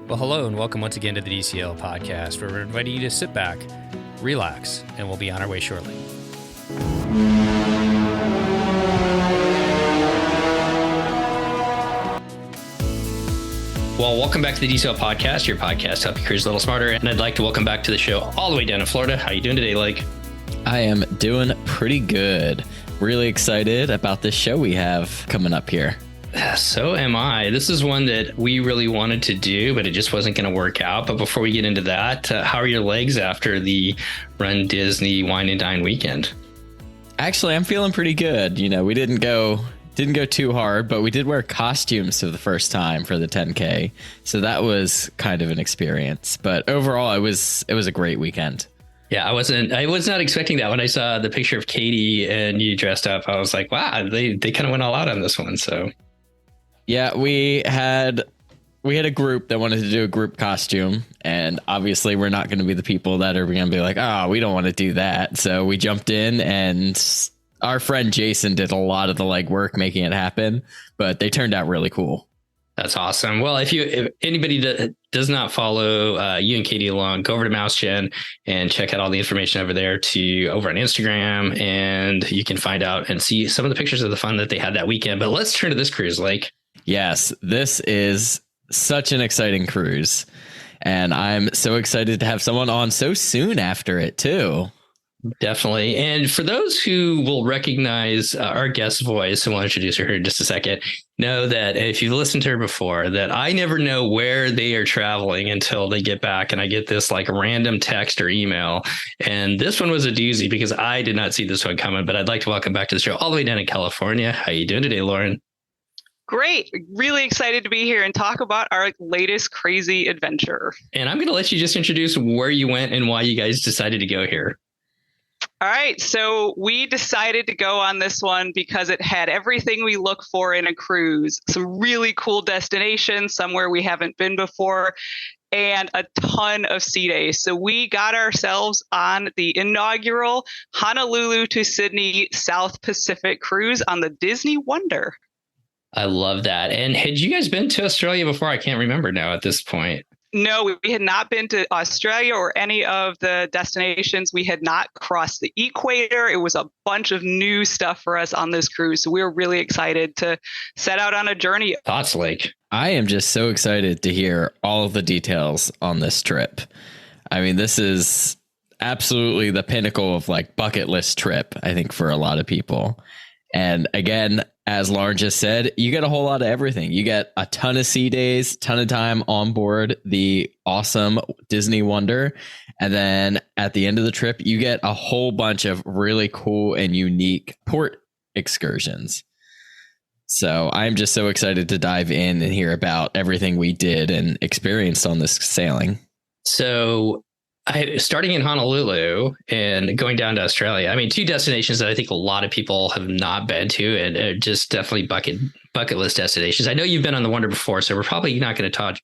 Well, hello and welcome once again to the DCL podcast, where we're inviting you to sit back, relax, and we'll be on our way shortly. Well, welcome back to the DCL podcast, your podcast to help you cruise a little smarter. And I'd like to welcome back to the show all the way down in Florida. How you doing today, Blake? I am doing pretty good. Really excited about this show we have coming up here. So am I. This is one that we really wanted to do, but it just wasn't going to work out. But before we get into that, how are your legs after the Run Disney Wine and Dine weekend? Actually, I'm feeling pretty good. You know, we didn't go too hard, but we did wear costumes for the first time for the 10K. So that was kind of an experience. But overall, it was a great weekend. Yeah, I was not expecting that. When I saw the picture of Katie and you dressed up, I was like, wow, they kind of went all out on this one. So yeah, we had a group that wanted to do a group costume, and obviously we're not going to be the people that are going to be like, oh, we don't want to do that. So we jumped in, and our friend Jason did a lot of the legwork making it happen, but they turned out really cool. That's awesome. Well, if anybody does not follow you and Katie along, go over to MouseGen and check out all the information over there over on Instagram, and you can find out and see some of the pictures of the fun that they had that weekend. But let's turn to this cruise, Lake. Yes, this is such an exciting cruise, and I'm so excited to have someone on so soon after it too. Definitely. And for those who will recognize our guest voice, and we'll introduce her here in just a second, know that if you've listened to her before, that I never know where they are traveling until they get back and I get this like random text or email. And this one was a doozy because I did not see this one coming, but I'd like to welcome back to the show all the way down in California. How you doing today, Lauren? Great. Really excited to be here and talk about our latest crazy adventure. And I'm going to let you just introduce where you went and why you guys decided to go here. All right. So we decided to go on this one because it had everything we look for in a cruise. Some really cool destinations, somewhere we haven't been before, and a ton of sea days. So we got ourselves on the inaugural Honolulu to Sydney South Pacific cruise on the Disney Wonder. I love that. And had you guys been to Australia before? I can't remember now at this point. No, we had not been to Australia or any of the destinations. We had not crossed the equator. It was a bunch of new stuff for us on this cruise. So we were really excited to set out on a journey. Thoughts, Lake? I am just so excited to hear all of the details on this trip. I mean, this is absolutely the pinnacle of like bucket list trip, I think, for a lot of people. And again, as Lauren just said, you get a whole lot of everything. You get a ton of sea days, ton of time on board the awesome Disney Wonder. And then at the end of the trip, you get a whole bunch of really cool and unique port excursions. So I'm just so excited to dive in and hear about everything we did and experienced on this sailing. So starting in Honolulu and going down to Australia, I mean, two destinations that I think a lot of people have not been to and are just definitely bucket list destinations. I know you've been on the Wonder before, so we're probably not going to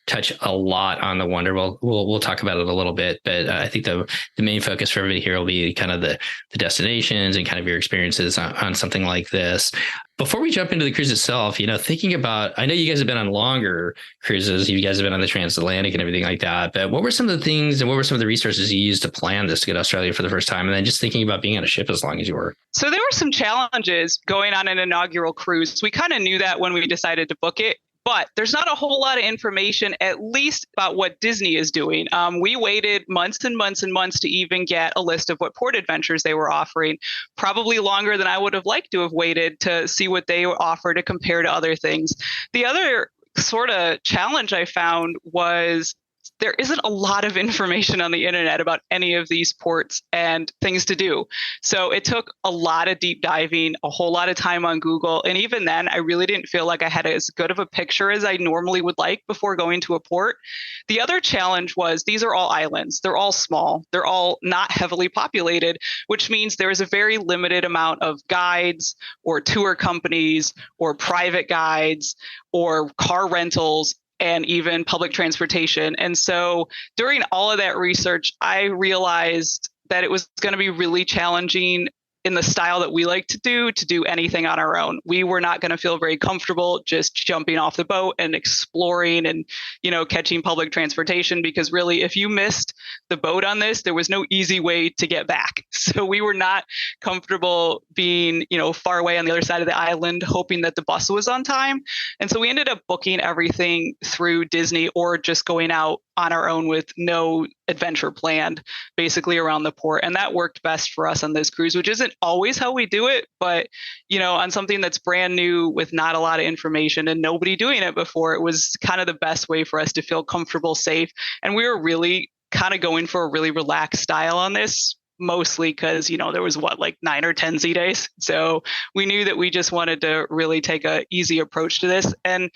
touch a lot on the Wonder. We'll talk about it a little bit, but I think the main focus for everybody here will be kind of the destinations and kind of your experiences on something like this. Before we jump into the cruise itself, thinking about, I know you guys have been on longer cruises. You guys have been on the transatlantic and everything like that. But what were some of the things and what were some of the resources you used to plan this to get to Australia for the first time? And then just thinking about being on a ship as long as you were. So there were some challenges going on an inaugural cruise. We kind of knew that when we decided to book it. But there's not a whole lot of information, at least about what Disney is doing. We waited months and months and months to even get a list of what port adventures they were offering, probably longer than I would have liked to have waited to see what they offer to compare to other things. The other sort of challenge I found was there isn't a lot of information on the internet about any of these ports and things to do. So it took a lot of deep diving, a whole lot of time on Google. And even then, I really didn't feel like I had as good of a picture as I normally would like before going to a port. The other challenge was these are all islands. They're all small. They're all not heavily populated, which means there is a very limited amount of guides or tour companies or private guides or car rentals and even public transportation. And so during all of that research, I realized that it was going to be really challenging in the style that we like to do anything on our own. We were not going to feel very comfortable just jumping off the boat and exploring and, catching public transportation, because really, if you missed the boat on this, there was no easy way to get back. So we were not comfortable being, far away on the other side of the island, hoping that the bus was on time. And so we ended up booking everything through Disney or just going out on our own with no adventure planned, basically around the port. And that worked best for us on this cruise, which isn't always how we do it. But, on something that's brand new with not a lot of information and nobody doing it before, it was kind of the best way for us to feel comfortable, safe. And we were really kind of going for a really relaxed style on this, mostly because, there was like 9 or 10 Z days. So we knew that we just wanted to really take a easy approach to this. And,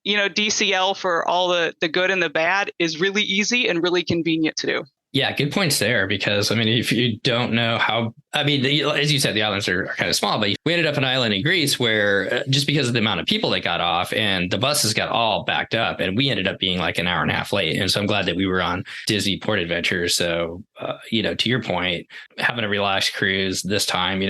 DCL, for all the good and the bad, is really easy and really convenient to do. Yeah, good points there, because if you don't know as you said, the islands are kind of small, but we ended up an island in Greece where just because of the amount of people that got off and the buses got all backed up, and we ended up being like an hour and a half late. And so I'm glad that we were on Disney Port Adventure. So, to your point, having a relaxed cruise this time,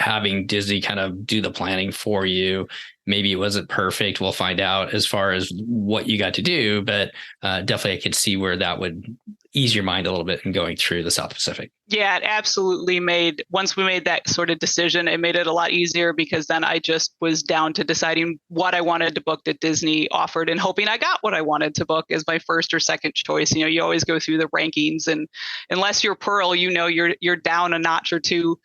having Disney kind of do the planning for you. Maybe it wasn't perfect. We'll find out as far as what you got to do, but definitely I could see where that would ease your mind a little bit in going through the South Pacific. Yeah, it absolutely once we made that sort of decision, it made it a lot easier, because then I just was down to deciding what I wanted to book that Disney offered and hoping I got what I wanted to book as my first or second choice. You always go through the rankings, and unless you're Pearl, you're down a notch or two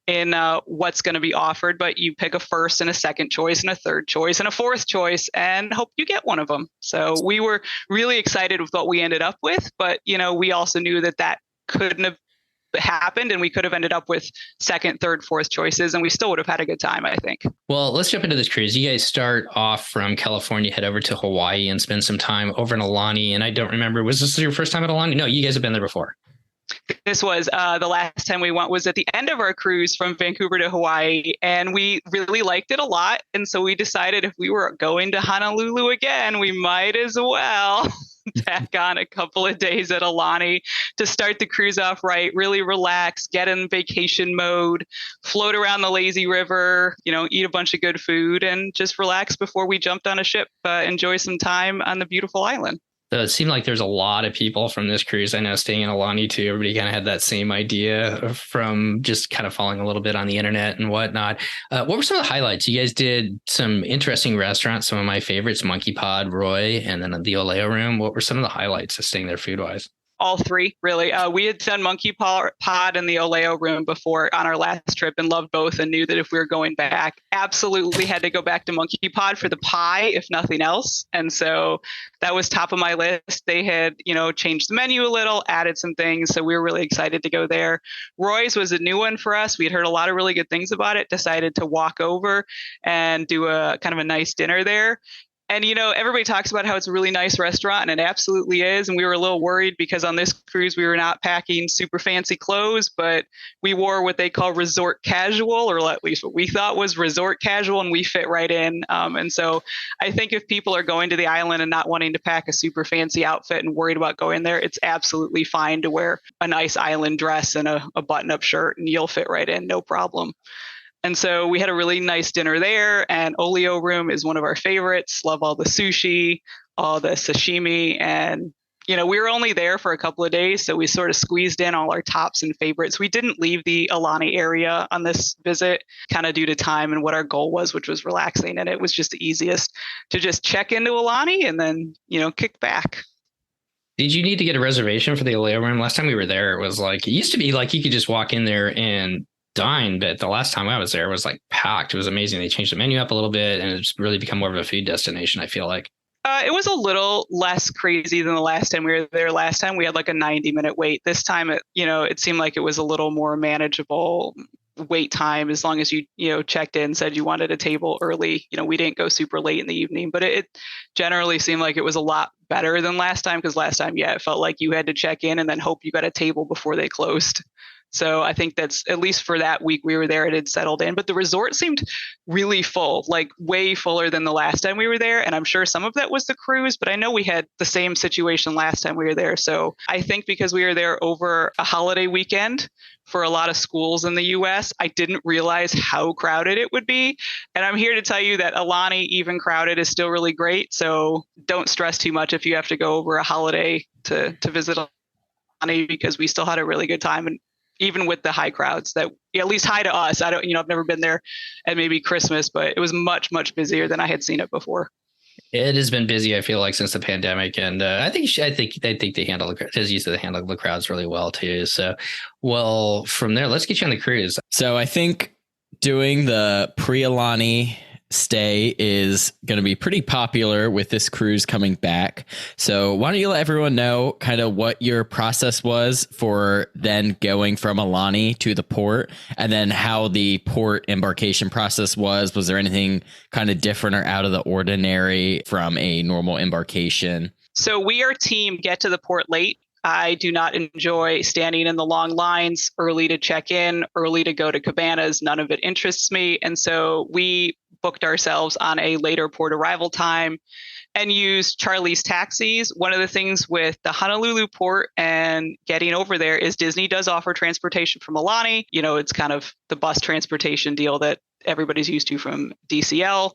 in what's going to be offered, but you pick a first and a second choice and a third choice and a fourth choice and hope you get one of them. So we were really excited with what we ended up with, but we also knew that couldn't have happened, and we could have ended up with second, third, fourth choices, and we still would have had a good time, I think. Well, let's jump into this cruise. You guys start off from California, head over to Hawaii, and spend some time over in Aulani. And I don't remember, was this your first time at Aulani? No, you guys have been there before. This was the last time we went was at the end of our cruise from Vancouver to Hawaii, and we really liked it a lot. And so we decided if we were going to Honolulu again, we might as well tack on a couple of days at Aulani to start the cruise off right, really relax, get in vacation mode, float around the lazy river, eat a bunch of good food, and just relax before we jumped on a ship, enjoy some time on the beautiful island. So it seemed like there's a lot of people from this cruise. I know staying in Aulani too, everybody kind of had that same idea from just kind of following a little bit on the internet and whatnot. What were some of the highlights? You guys did some interesting restaurants, some of my favorites, Monkey Pod, Roy, and then the Oleo Room. What were some of the highlights of staying there food-wise? All three, really. We had done Monkey Pod and the Oleo Room before on our last trip and loved both, and knew that if we were going back, absolutely had to go back to Monkey Pod for the pie, if nothing else. And so that was top of my list. They had, changed the menu a little, added some things. So we were really excited to go there. Roy's was a new one for us. We had heard a lot of really good things about it, decided to walk over and do a kind of a nice dinner there. And, everybody talks about how it's a really nice restaurant, and it absolutely is. And we were a little worried because on this cruise, we were not packing super fancy clothes, but we wore what they call resort casual, or at least what we thought was resort casual, and we fit right in. And so I think if people are going to the island and not wanting to pack a super fancy outfit and worried about going there, it's absolutely fine to wear a nice island dress and a button-up shirt, and you'll fit right in, no problem. And so we had a really nice dinner there, and Oleo Room is one of our favorites. Love all the sushi, all the sashimi. And, we were only there for a couple of days, so we sort of squeezed in all our tops and favorites. We didn't leave the Aulani area on this visit, kind of due to time and what our goal was, which was relaxing. And it was just the easiest to just check into Aulani and then, kick back. Did you need to get a reservation for the Oleo Room? Last time we were there, it was like, it used to be like you could just walk in there and dine, but the last time I was there, it was like packed. It was amazing. They changed the menu up a little bit, and it's really become more of a food destination, I feel like. It was a little less crazy than the last time we were there. Last time we had like a 90-minute wait. This time, it seemed like it was a little more manageable wait time, as long as you checked in, said you wanted a table early. We didn't go super late in the evening, but it generally seemed like it was a lot better than last time, because last time, it felt like you had to check in and then hope you got a table before they closed. So I think that's, at least for that week we were there, it had settled in. But the resort seemed really full, like way fuller than the last time we were there. And I'm sure some of that was the cruise, but I know we had the same situation last time we were there. So I think because we were there over a holiday weekend for a lot of schools in the US, I didn't realize how crowded it would be. And I'm here to tell you that Alani, even crowded, is still really great. So don't stress too much if you have to go over a holiday to visit Alani, because we still had a really good time. And even with the high crowds, that at least high to us. I don't, I've never been there at maybe Christmas, but it was much, much busier than I had seen it before. It has been busy, I feel like, since the pandemic, and I think they handle as used to handle the crowds really well too. So, well, from there, let's get you on the cruise. So I think doing the pre-Alani stay is going to be pretty popular with this cruise coming back. So why don't you let everyone know kind of what your process was for then going from Alani to the port, and then how the port embarkation process was. Was there anything kind of different or out of the ordinary from a normal embarkation? So we, our team, get to the port late. I do not enjoy standing in the long lines, early to check in, early to go to cabanas. None of it interests me. And so we booked ourselves on a later port arrival time and used Charlie's taxis. One of the things with the Honolulu port and getting over there is Disney does offer transportation from Alani. It's kind of the bus transportation deal that everybody's used to from DCL.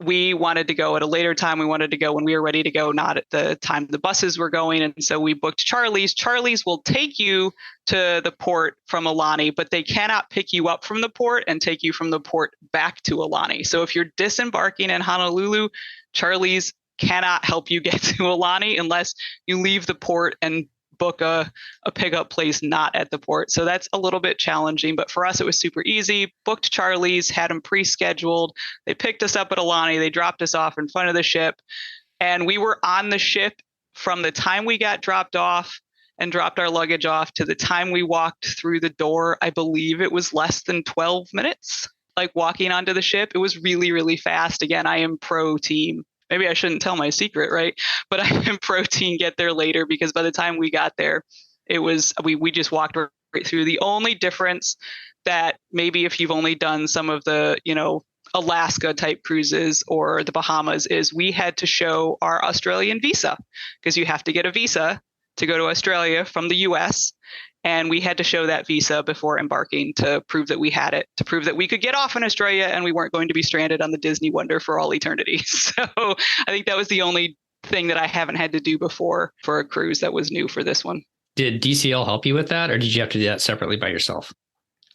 We wanted to go at a later time. We wanted to go when we were ready to go, not at the time the buses were going. And so we booked Charlie's. Charlie's will take you to the port from Alani, but they cannot pick you up from the port and take you from the port back to Alani. So if you're disembarking in Honolulu, Charlie's cannot help you get to Alani unless you leave the port and book a pickup place not at the port. So that's a little bit challenging, but for us it was super easy. Booked Charlie's, had them pre-scheduled. They picked us up at Alani. They dropped us off in front of the ship, and we were on the ship from the time we got dropped off and dropped our luggage off to the time we walked through the door. I believe it was less than 12 minutes, like walking onto the ship. It was really, really fast. Again, I am pro team. Maybe I shouldn't tell my secret, right? But I am pro team get there later, because by the time we got there, it was, we just walked right through. The only difference that maybe if you've only done some of the, Alaska type cruises or the Bahamas, is we had to show our Australian visa, because you have to get a visa to go to Australia from the US. And we had to show that visa before embarking to prove that we had it, to prove that we could get off in Australia and we weren't going to be stranded on the Disney Wonder for all eternity. So I think that was the only thing that I haven't had to do before for a cruise that was new for this one. Did DCL help you with that, or did you have to do that separately by yourself?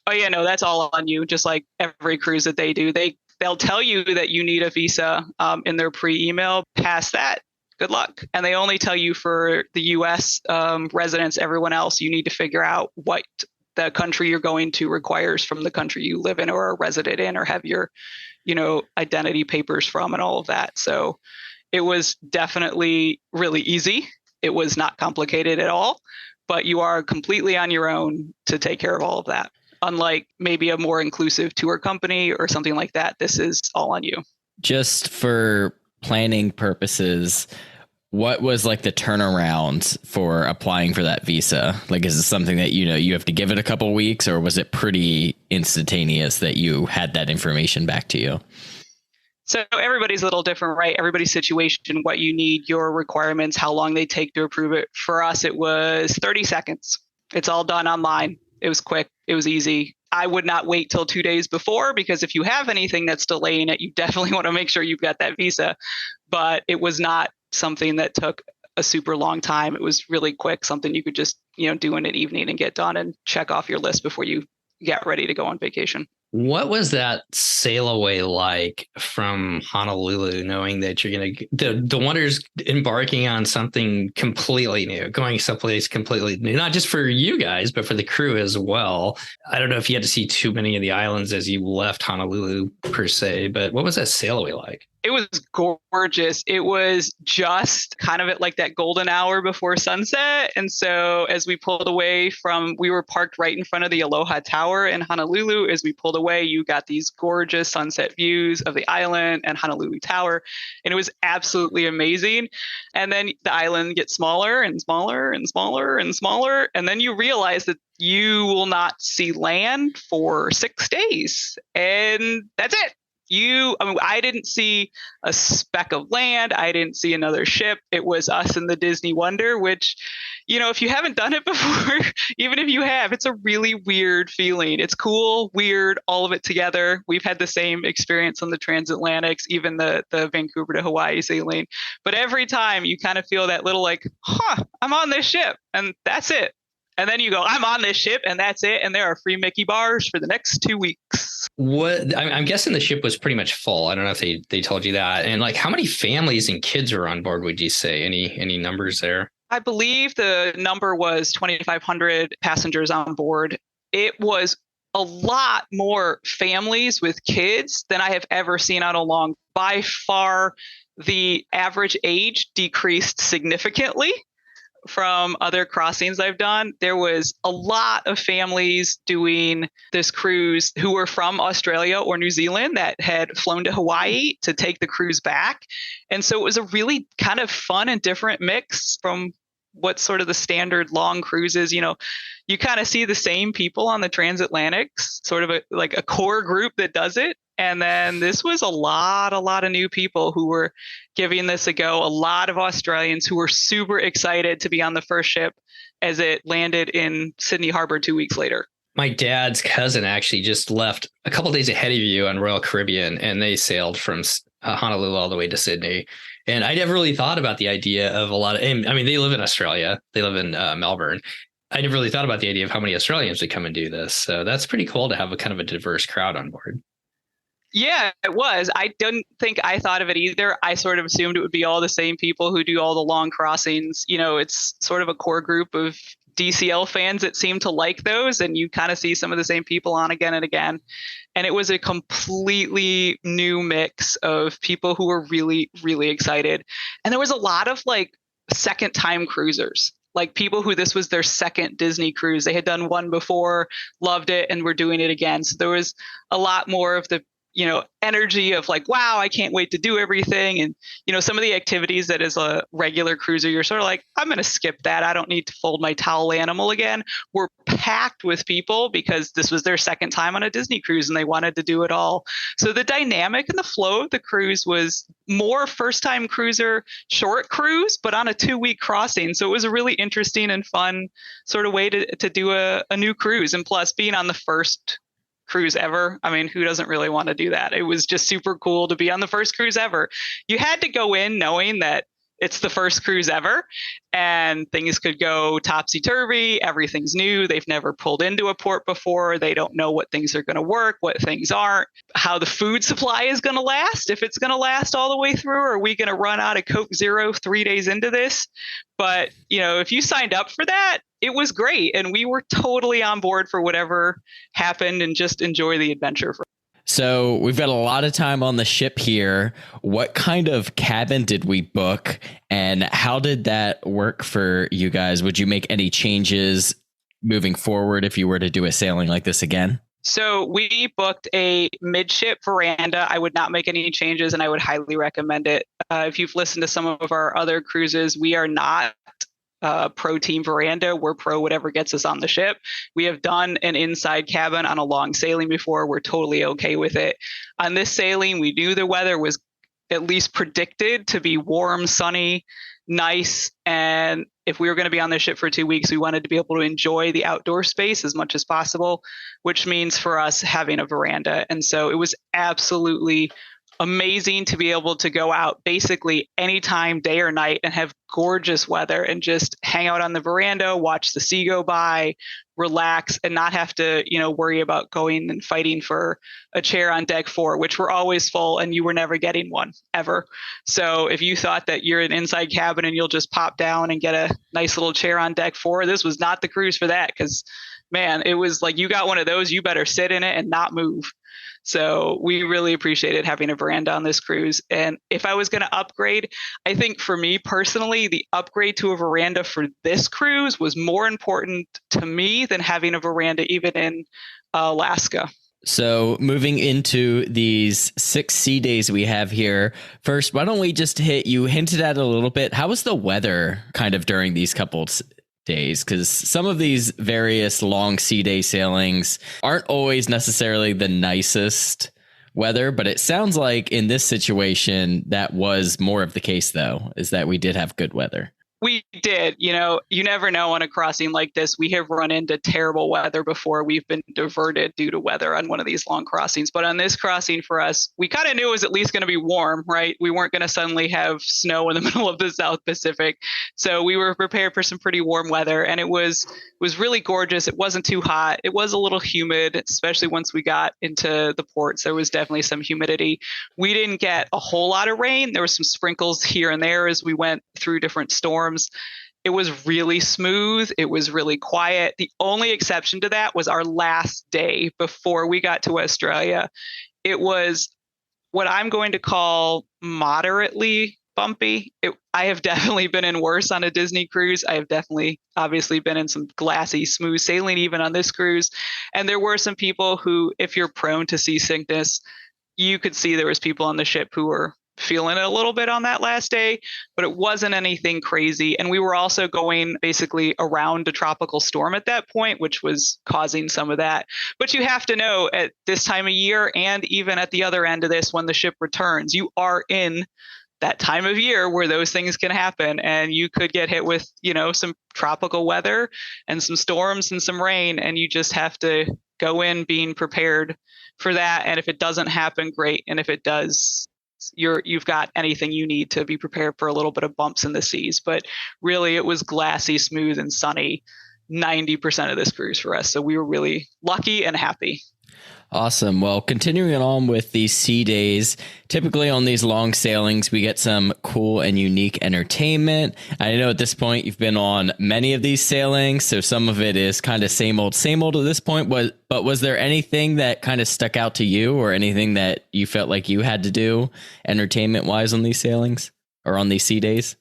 Oh yeah, no, that's all on you. Just like every cruise that they do, they'll tell you that you need a visa in their pre-email. Past that, good luck. And they only tell you for the US residents. Everyone else, you need to figure out what the country you're going to requires from the country you live in or are resident in or have your, identity papers from and all of that. So it was definitely really easy. It was not complicated at all, but you are completely on your own to take care of all of that. Unlike maybe a more inclusive tour company or something like that, this is all on you. Just for planning purposes, what was like the turnaround for applying for that visa? Like, is it something that, you have to give it a couple of weeks, or was it pretty instantaneous that you had that information back to you? So everybody's a little different, right? Everybody's situation, what you need, your requirements, how long they take to approve it. For us, it was 30 seconds. It's all done online. It was quick. It was easy. I would not wait till 2 days before, because if you have anything that's delaying it, you definitely want to make sure you've got that visa. But it was not something that took a super long time. It was really quick, something you could just, do in an evening and get done and check off your list before you get ready to go on vacation. What was that sail away like from Honolulu, knowing that you're going to, the Wonders embarking on something completely new, going someplace completely new, not just for you guys, but for the crew as well? I don't know if you had to see too many of the islands as you left Honolulu per se, but what was that sail away like? It was gorgeous. It was just kind of at like that golden hour before sunset. And so as we pulled away we were parked right in front of the Aloha Tower in Honolulu. As we pulled away, you got these gorgeous sunset views of the island and Honolulu Tower. And it was absolutely amazing. And then the island gets smaller and smaller and smaller and smaller. And then you realize that you will not see land for 6 days. And that's it. I didn't see a speck of land. I didn't see another ship. It was us and the Disney Wonder, which, if you haven't done it before, even if you have, it's a really weird feeling. It's cool, weird, all of it together. We've had the same experience on the transatlantics, even the Vancouver to Hawaii sailing. But every time you kind of feel that little like, I'm on this ship and that's it. And then you go, I'm on this ship and that's it. And there are free Mickey bars for the next 2 weeks. I'm guessing the ship was pretty much full. I don't know if they told you that. And like, how many families and kids are on board, would you say? Any numbers there? I believe the number was 2,500 passengers on board. It was a lot more families with kids than I have ever seen on a long. By far, the average age decreased significantly from other crossings I've done. There was a lot of families doing this cruise who were from Australia or New Zealand that had flown to Hawaii to take the cruise back. And so it was a really kind of fun and different mix from what sort of the standard long cruises. You kind of see the same people on the transatlantics, sort of like a core group that does it. And then this was a lot of new people who were giving this a go. A lot of Australians who were super excited to be on the first ship as it landed in Sydney Harbor 2 weeks later. My dad's cousin actually just left a couple of days ahead of you on Royal Caribbean, and they sailed from Honolulu all the way to Sydney. And I never really thought about the idea of they live in Australia. They live in Melbourne. I never really thought about the idea of how many Australians would come and do this. So that's pretty cool to have a kind of a diverse crowd on board. Yeah, it was. I didn't think I thought of it either. I sort of assumed it would be all the same people who do all the long crossings. It's sort of a core group of DCL fans that seem to like those, and you kind of see some of the same people on again and again. And it was a completely new mix of people who were really, really excited. And there was a lot of like second time cruisers, like people who this was their second Disney cruise. They had done one before, loved it, and were doing it again. So there was a lot more of the energy of like, wow, I can't wait to do everything. And, some of the activities that as a regular cruiser, you're sort of like, I'm going to skip that. I don't need to fold my towel animal again. We're packed with people because this was their second time on a Disney cruise and they wanted to do it all. So the dynamic and the flow of the cruise was more first time cruiser, short cruise, but on a 2-week crossing. So it was a really interesting and fun sort of way to do a new cruise. And plus being on the first cruise ever. I mean, who doesn't really want to do that? It was just super cool to be on the first cruise ever. You had to go in knowing that it's the first cruise ever and things could go topsy-turvy. Everything's new. They've never pulled into a port before. They don't know what things are going to work, what things aren't, how the food supply is going to last, if it's going to last all the way through, or are we going to run out of Coke Zero 3 days into this? But, if you signed up for that, it was great. And we were totally on board for whatever happened and just enjoy the adventure. So we've got a lot of time on the ship here. What kind of cabin did we book and how did that work for you guys? Would you make any changes moving forward if you were to do a sailing like this again? So we booked a midship veranda. I would not make any changes and I would highly recommend it. If you've listened to some of our other cruises, we are not pro team veranda. We're pro whatever gets us on the ship. We have done an inside cabin on a long sailing before. We're totally okay with it. On this sailing, we knew the weather was at least predicted to be warm, sunny, nice. And if we were going to be on the ship for 2 weeks, we wanted to be able to enjoy the outdoor space as much as possible, which means for us having a veranda. And so it was absolutely amazing to be able to go out basically anytime, day or night, and have gorgeous weather and just hang out on the veranda, watch the sea go by, relax, and not have to, worry about going and fighting for a chair on deck 4, which were always full and you were never getting one ever. So if you thought that you're an inside cabin and you'll just pop down and get a nice little chair on deck 4, this was not the cruise for that. Because man, it was like, you got one of those, you better sit in it and not move. So we really appreciated having a veranda on this cruise. And if I was going to upgrade, I think for me personally, the upgrade to a veranda for this cruise was more important to me than having a veranda even in Alaska. So moving into these 6 sea days we have here, first, why don't we just you hinted at it a little bit. How was the weather kind of during these couple days? Because some of these various long sea day sailings aren't always necessarily the nicest weather, but it sounds like in this situation that was more of the case, though, is that we did have good weather. We did. You never know on a crossing like this. We have run into terrible weather before. We've been diverted due to weather on one of these long crossings. But on this crossing for us, we kind of knew it was at least going to be warm, right? We weren't going to suddenly have snow in the middle of the South Pacific. So we were prepared for some pretty warm weather. And it was really gorgeous. It wasn't too hot. It was a little humid, especially once we got into the ports. There was definitely some humidity. We didn't get a whole lot of rain. There were some sprinkles here and there as we went through different storms. It was really smooth. It was really quiet. The only exception to that was our last day before we got to Australia. It was what I'm going to call moderately bumpy. I have definitely been in worse on a Disney cruise. I have definitely, obviously, been in some glassy, smooth sailing even on this cruise. And there were some people who, if you're prone to seasickness, you could see there was people on the ship who were feeling it a little bit on that last day, but it wasn't anything crazy. And we were also going basically around a tropical storm at that point, which was causing some of that. But you have to know at this time of year, and even at the other end of this, when the ship returns, you are in that time of year where those things can happen, and you could get hit with, some tropical weather and some storms and some rain, and you just have to go in being prepared for that. And if it doesn't happen, great. And if it does, you've got anything you need to be prepared for a little bit of bumps in the seas. But really, it was glassy, smooth, and sunny 90% of this cruise for us. So we were really lucky and happy. Awesome. Well, continuing on with these sea days, typically on these long sailings, we get some cool and unique entertainment. I know at this point you've been on many of these sailings, so some of it is kind of same old at this point. But was there anything that kind of stuck out to you, or anything that you felt like you had to do entertainment wise on these sailings or on these sea days?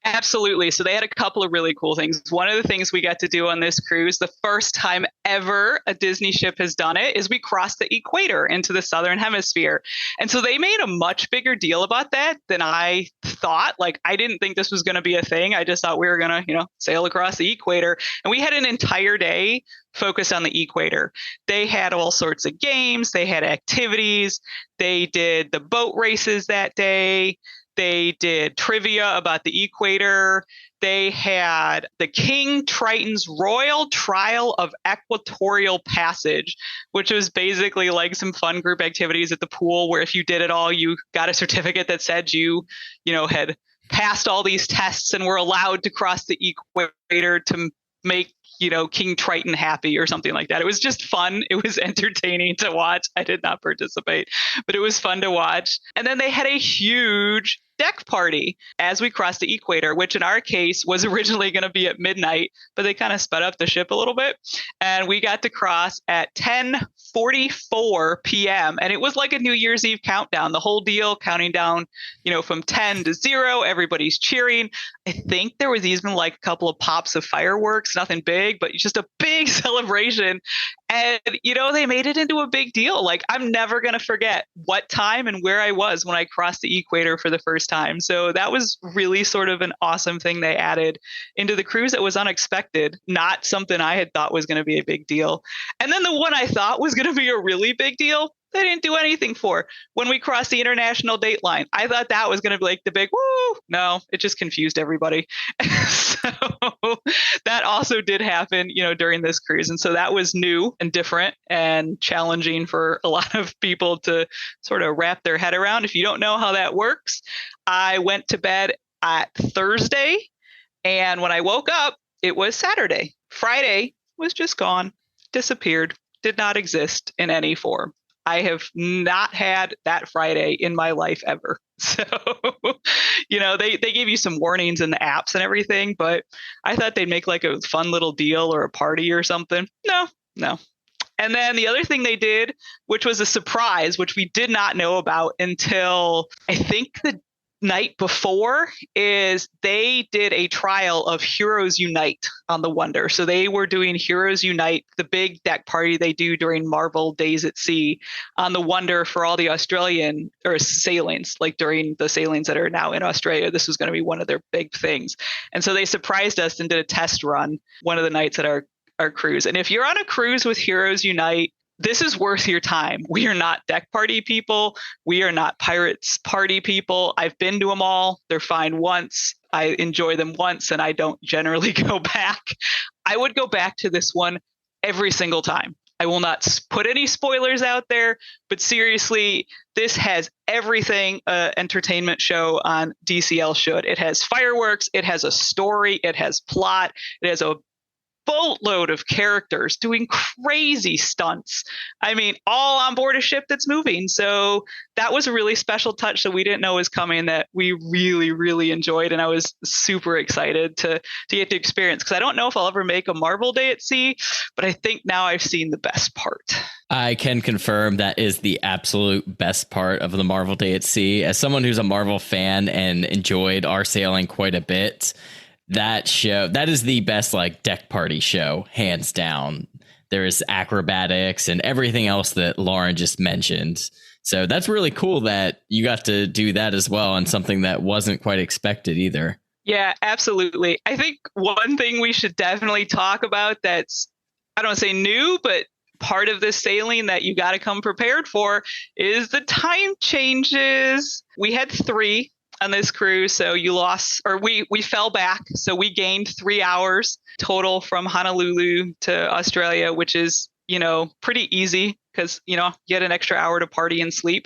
Absolutely. So they had a couple of really cool things. One of the things we got to do on this cruise, the first time ever a Disney ship has done it, is we crossed the equator into the southern hemisphere. And so they made a much bigger deal about that than I thought. Like, I didn't think this was going to be a thing. I just thought we were going to, sail across the equator. And we had an entire day focused on the equator. They had all sorts of games. They had activities. They did the boat races that day. They did trivia about the equator. They had the King Triton's Royal Trial of Equatorial Passage, which was basically like some fun group activities at the pool where if you did it all, you got a certificate that said you had passed all these tests and were allowed to cross the equator to make King Triton happy or something like that. It was just fun. It was entertaining to watch. I did not participate, but it was fun to watch. And then they had a huge deck party as we crossed the equator, which in our case was originally going to be at midnight, but they kind of sped up the ship a little bit. And we got to cross at 10:44 p.m. And it was like a New Year's Eve countdown, the whole deal, counting down, from 10 to 0. Everybody's cheering. I think there was even like a couple of pops of fireworks, nothing big, but just a big celebration. And, they made it into a big deal. Like, I'm never going to forget what time and where I was when I crossed the equator for the first time. So that was really sort of an awesome thing they added into the cruise that was unexpected, not something I had thought was going to be a big deal. And then the one I thought was going to be a really big deal, they didn't do anything for. When we crossed the international date line, I thought that was going to be like the big woo. No, it just confused everybody. So that also did happen, during this cruise. And so that was new and different and challenging for a lot of people to sort of wrap their head around. If you don't know how that works, I went to bed at Thursday, and when I woke up, it was Saturday. Friday was just gone, disappeared, did not exist in any form. I have not had that Friday in my life ever. So, they give you some warnings in the apps and everything, but I thought they'd make like a fun little deal or a party or something. No. And then the other thing they did, which was a surprise, which we did not know about until I think the night before is they did a trial of Heroes Unite on the Wonder. So they were doing Heroes Unite, the big deck party they do during Marvel Days at Sea on the Wonder for all the Australian or sailings, like during the sailings that are now in Australia. This was going to be one of their big things. And so they surprised us and did a test run one of the nights at our cruise. And if you're on a cruise with Heroes Unite, this is worth your time. We are not deck party people. We are not pirates party people. I've been to them all. They're fine once. I enjoy them once, and I don't generally go back. I would go back to this one every single time. I will not put any spoilers out there, but seriously, this has everything an entertainment show on DCL should. It has fireworks. It has a story. It has plot. It has a boatload of characters doing crazy stunts. I mean, all on board a ship that's moving. So that was a really special touch that we didn't know was coming that we really, really enjoyed. And I was super excited to get to experience, because I don't know if I'll ever make a Marvel Day at Sea, but I think now I've seen the best part. I can confirm that is the absolute best part of the Marvel Day at Sea. As someone who's a Marvel fan and enjoyed our sailing quite a bit, that show, that is the best like deck party show, hands down. There is acrobatics and everything else that Lauren just mentioned. So that's really cool that you got to do that as well, and something that wasn't quite expected either. Yeah, absolutely. I think one thing we should definitely talk about that's, I don't say new, but part of this sailing that you got to come prepared for is the time changes. We had 3 on this cruise, so you lost, or we fell back, so we gained 3 hours total from Honolulu to Australia, which is, pretty easy because you get an extra hour to party and sleep.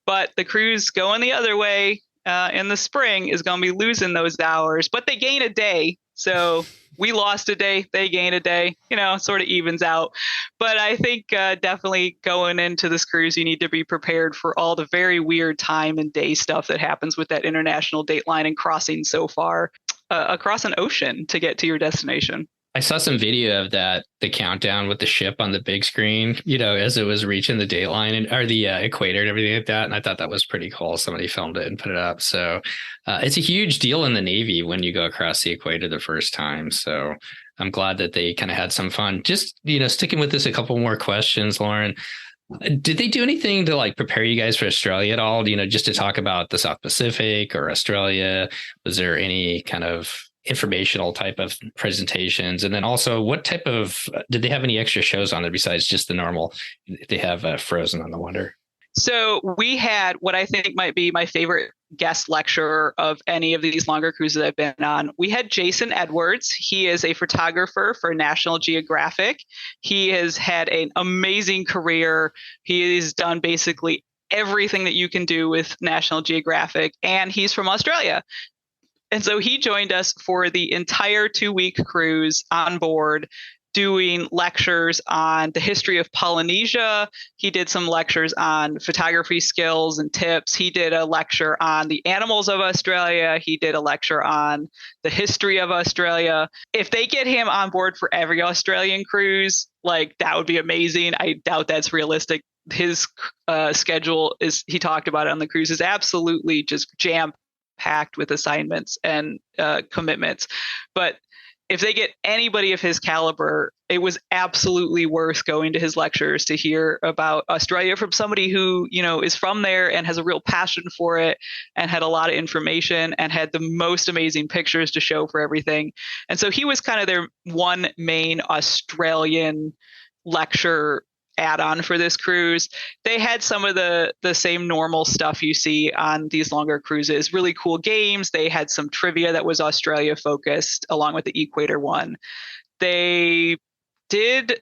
But the cruise going the other way in the spring is going to be losing those hours, but they gain a day. So we lost a day, they gain a day, sort of evens out. But I think definitely going into this cruise, you need to be prepared for all the very weird time and day stuff that happens with that international date line and crossing so far across an ocean to get to your destination. I saw some video of that, the countdown with the ship on the big screen, as it was reaching the dateline or the equator and everything like that. And I thought that was pretty cool. Somebody filmed it and put it up. So it's a huge deal in the Navy when you go across the equator the first time. So I'm glad that they kind of had some fun. Just, sticking with this, a couple more questions, Lauren. Did they do anything to like prepare you guys for Australia at all? Just to talk about the South Pacific or Australia? Was there any kind of informational type of presentations? And then also, what type of, did they have any extra shows on there besides just the normal? They have Frozen on the Wonder. So we had what I think might be my favorite guest lecturer of any of these longer cruises I've been on. We had Jason Edwards. He is a photographer for National Geographic. He has had an amazing career. He has done basically everything that you can do with National Geographic, and he's from Australia. And so he joined us for the entire 2-week cruise on board, doing lectures on the history of Polynesia. He did some lectures on photography skills and tips. He did a lecture on the animals of Australia. He did a lecture on the history of Australia. If they get him on board for every Australian cruise, that would be amazing. I doubt that's realistic. His schedule, is, he talked about it on the cruise, is absolutely just jam-packed with assignments and commitments. But if they get anybody of his caliber, it was absolutely worth going to his lectures to hear about Australia from somebody who, is from there and has a real passion for it and had a lot of information and had the most amazing pictures to show for everything. And so he was kind of their one main Australian lecture add-on for this cruise. They had some of the same normal stuff you see on these longer cruises, really cool games. They had some trivia that was Australia focused along with the Equator one. They did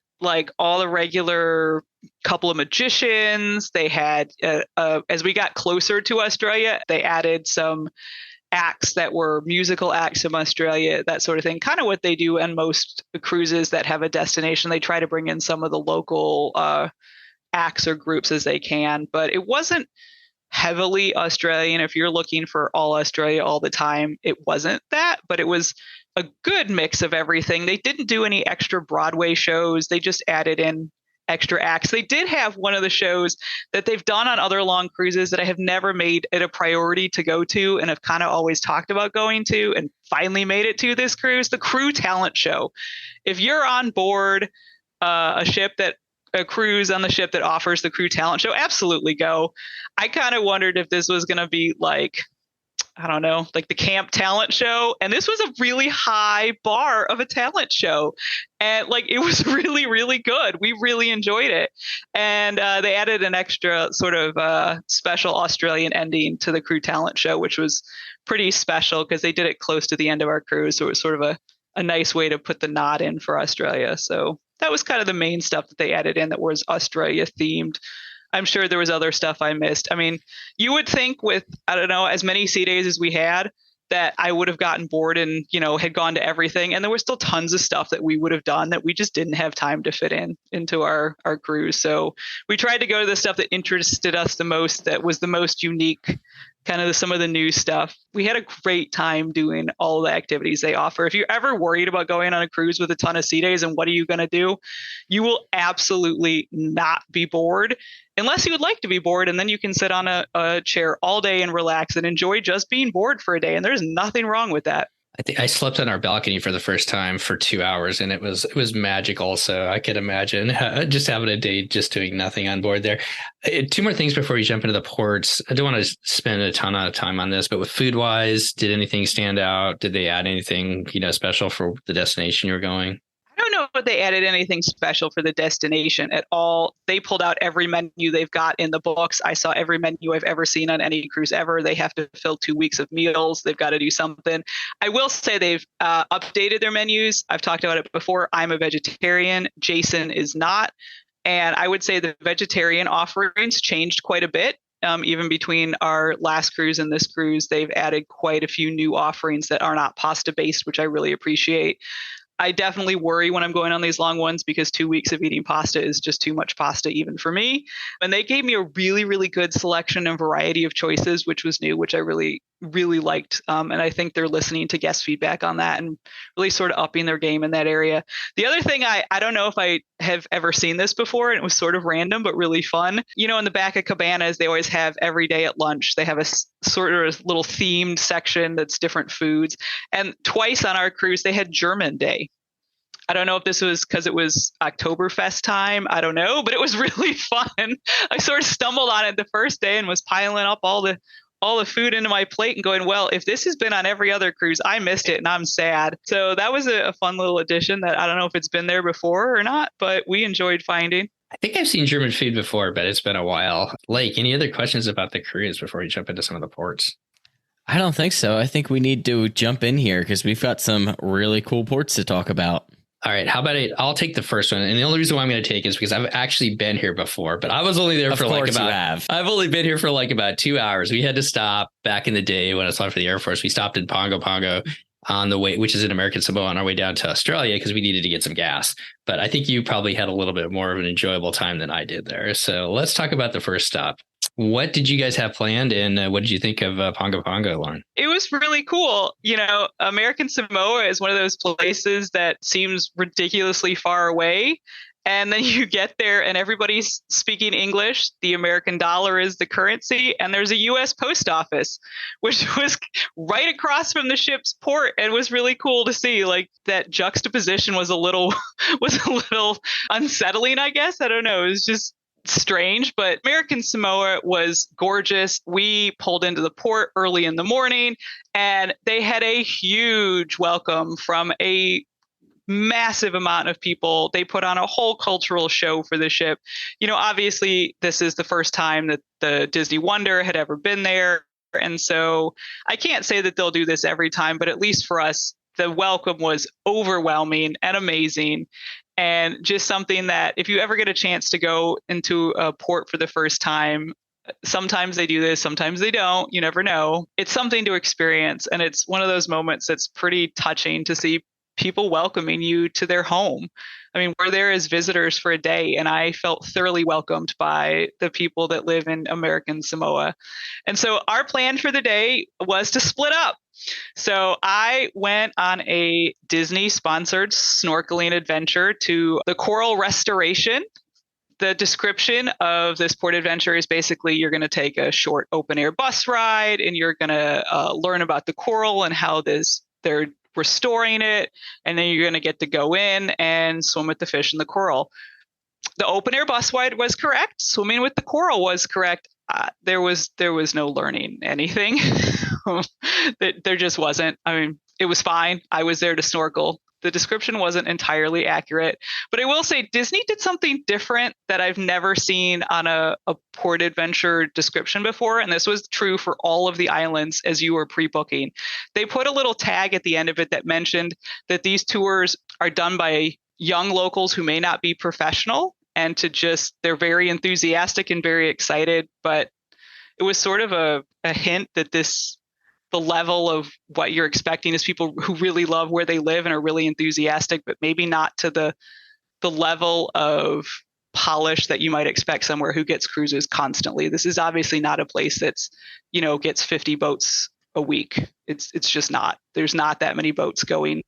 all the regular couple of magicians. They had, as we got closer to Australia, they added some acts that were musical acts from Australia, that sort of thing. Kind of what they do on most cruises that have a destination. They try to bring in some of the local acts or groups as they can, but it wasn't heavily Australian. If you're looking for all Australia all the time, it wasn't that, but it was a good mix of everything. They didn't do any extra Broadway shows. They just added in extra acts. They did have one of the shows that they've done on other long cruises that I have never made it a priority to go to and have kind of always talked about going to and finally made it to this cruise, the crew talent show. If you're on board a cruise on the ship that offers the crew talent show, absolutely go. I kind of wondered if this was going to be like, I don't know, like the camp talent show. And this was a really high bar of a talent show. And like, it was really, really good. We really enjoyed it. And they added an extra sort of special Australian ending to the crew talent show, which was pretty special because they did it close to the end of our cruise. So it was sort of a nice way to put the nod in for Australia. So that was kind of the main stuff that they added in that was Australia themed. I'm sure there was other stuff I missed. I mean, you would think with, I don't know, as many sea days as we had, that I would have gotten bored and, had gone to everything. And there was still tons of stuff that we would have done that we just didn't have time to fit into our cruise. So we tried to go to the stuff that interested us the most, that was the most unique, kind of some of the new stuff. We had a great time doing all the activities they offer. If you're ever worried about going on a cruise with a ton of sea days and what are you going to do, you will absolutely not be bored unless you would like to be bored. And then you can sit on a chair all day and relax and enjoy just being bored for a day. And there's nothing wrong with that. I think I slept on our balcony for the first time for 2 hours, and it was magical. So I could imagine just having a day just doing nothing on board there. Two more things before we jump into the ports. I don't want to spend a ton of time on this, but with food wise, did anything stand out? Did they add anything special for the destination you were going? I don't know if they added anything special for the destination at all. They pulled out every menu they've got in the books. I saw every menu I've ever seen on any cruise ever. They have to fill 2 weeks of meals. They've got to do something. I will say they've updated their menus. I've talked about it before. I'm a vegetarian. Jason is not. And I would say the vegetarian offerings changed quite a bit. Even between our last cruise and this cruise, they've added quite a few new offerings that are not pasta based, which I really appreciate. I definitely worry when I'm going on these long ones because 2 weeks of eating pasta is just too much pasta even for me. And they gave me a really, really good selection and variety of choices, which was new, which I really, really liked. And I think they're listening to guest feedback on that and really sort of upping their game in that area. The other thing, I don't know if I have ever seen this before, and it was sort of random, but really fun. In the back of cabanas, they always have every day at lunch, they have a sort of little themed section that's different foods. And twice on our cruise, they had German Day. I don't know if this was because it was Oktoberfest time. I don't know, but it was really fun. I sort of stumbled on it the first day and was piling up all the food into my plate and going, well, if this has been on every other cruise, I missed it and I'm sad. So that was a fun little addition that I don't know if it's been there before or not, but we enjoyed finding. I think I've seen German food before, but it's been a while. Lake, any other questions about the cruise before we jump into some of the ports? I don't think so. I think we need to jump in here because we've got some really cool ports to talk about. All right. How about it? I'll take the first one. And the only reason why I'm going to take it is because I've actually been here before, but I was only there I've only been here for about 2 hours. We had to stop back in the day when I was flying for the Air Force. We stopped in Pongo Pongo on the way, which is in American Samoa, on our way down to Australia because we needed to get some gas. But I think you probably had a little bit more of an enjoyable time than I did there. So let's talk about the first stop. What did you guys have planned, and what did you think of Pongo Pongo, Lauren? It was really cool. American Samoa is one of those places that seems ridiculously far away. And then you get there and everybody's speaking English. The American dollar is the currency. And there's a U.S. post office, which was right across from the ship's port. And was really cool to see. Like that juxtaposition was a little unsettling, I guess. I don't know. It was just strange, but American Samoa was gorgeous. We pulled into the port early in the morning and they had a huge welcome from a massive amount of people. They put on a whole cultural show for the ship. Obviously this is the first time that the Disney Wonder had ever been there. And so I can't say that they'll do this every time, but at least for us, the welcome was overwhelming and amazing. And just something that if you ever get a chance to go into a port for the first time, sometimes they do this, sometimes they don't. You never know. It's something to experience. And it's one of those moments that's pretty touching to see people welcoming you to their home. I mean, we're there as visitors for a day, and I felt thoroughly welcomed by the people that live in American Samoa. And so our plan for the day was to split up. So I went on a Disney-sponsored snorkeling adventure to the Coral Restoration. The description of this port adventure is basically you're going to take a short open air bus ride, and you're going to learn about the coral and how they're restoring it, and then you're going to get to go in and swim with the fish and the coral. The open air bus ride was correct. Swimming with the coral was correct. There was no learning anything. There just wasn't. I mean, it was fine. I was there to snorkel. The description wasn't entirely accurate, but I will say Disney did something different that I've never seen on a port adventure description before. And this was true for all of the islands as you were pre-booking. They put a little tag at the end of it that mentioned that these tours are done by young locals who may not be professional, and they're very enthusiastic and very excited. But it was sort of a hint that the level of what you're expecting is people who really love where they live and are really enthusiastic, but maybe not to the level of polish that you might expect somewhere who gets cruises constantly. This is obviously not a place that's, gets 50 boats a week. It's just not. There's not that many boats going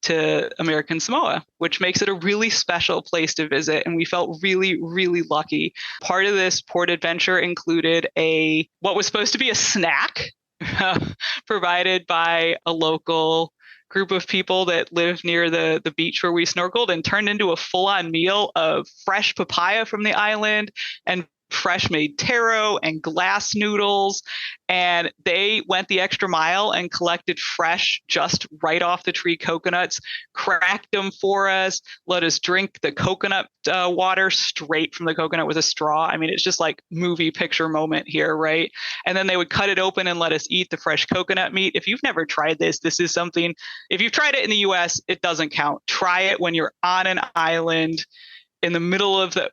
to American Samoa, which makes it a really special place to visit. And we felt really, really lucky. Part of this port adventure included what was supposed to be a snack provided by a local group of people that live near the beach where we snorkeled, and turned into a full-on meal of fresh papaya from the island and fresh made taro and glass noodles. And they went the extra mile and collected fresh, just right off the tree coconuts, cracked them for us, let us drink the coconut water straight from the coconut with a straw. I mean, it's just like movie picture moment here, right? And then they would cut it open and let us eat the fresh coconut meat. If you've never tried this is something, if you've tried it in the US, it doesn't count. Try it when you're on an island in the middle of the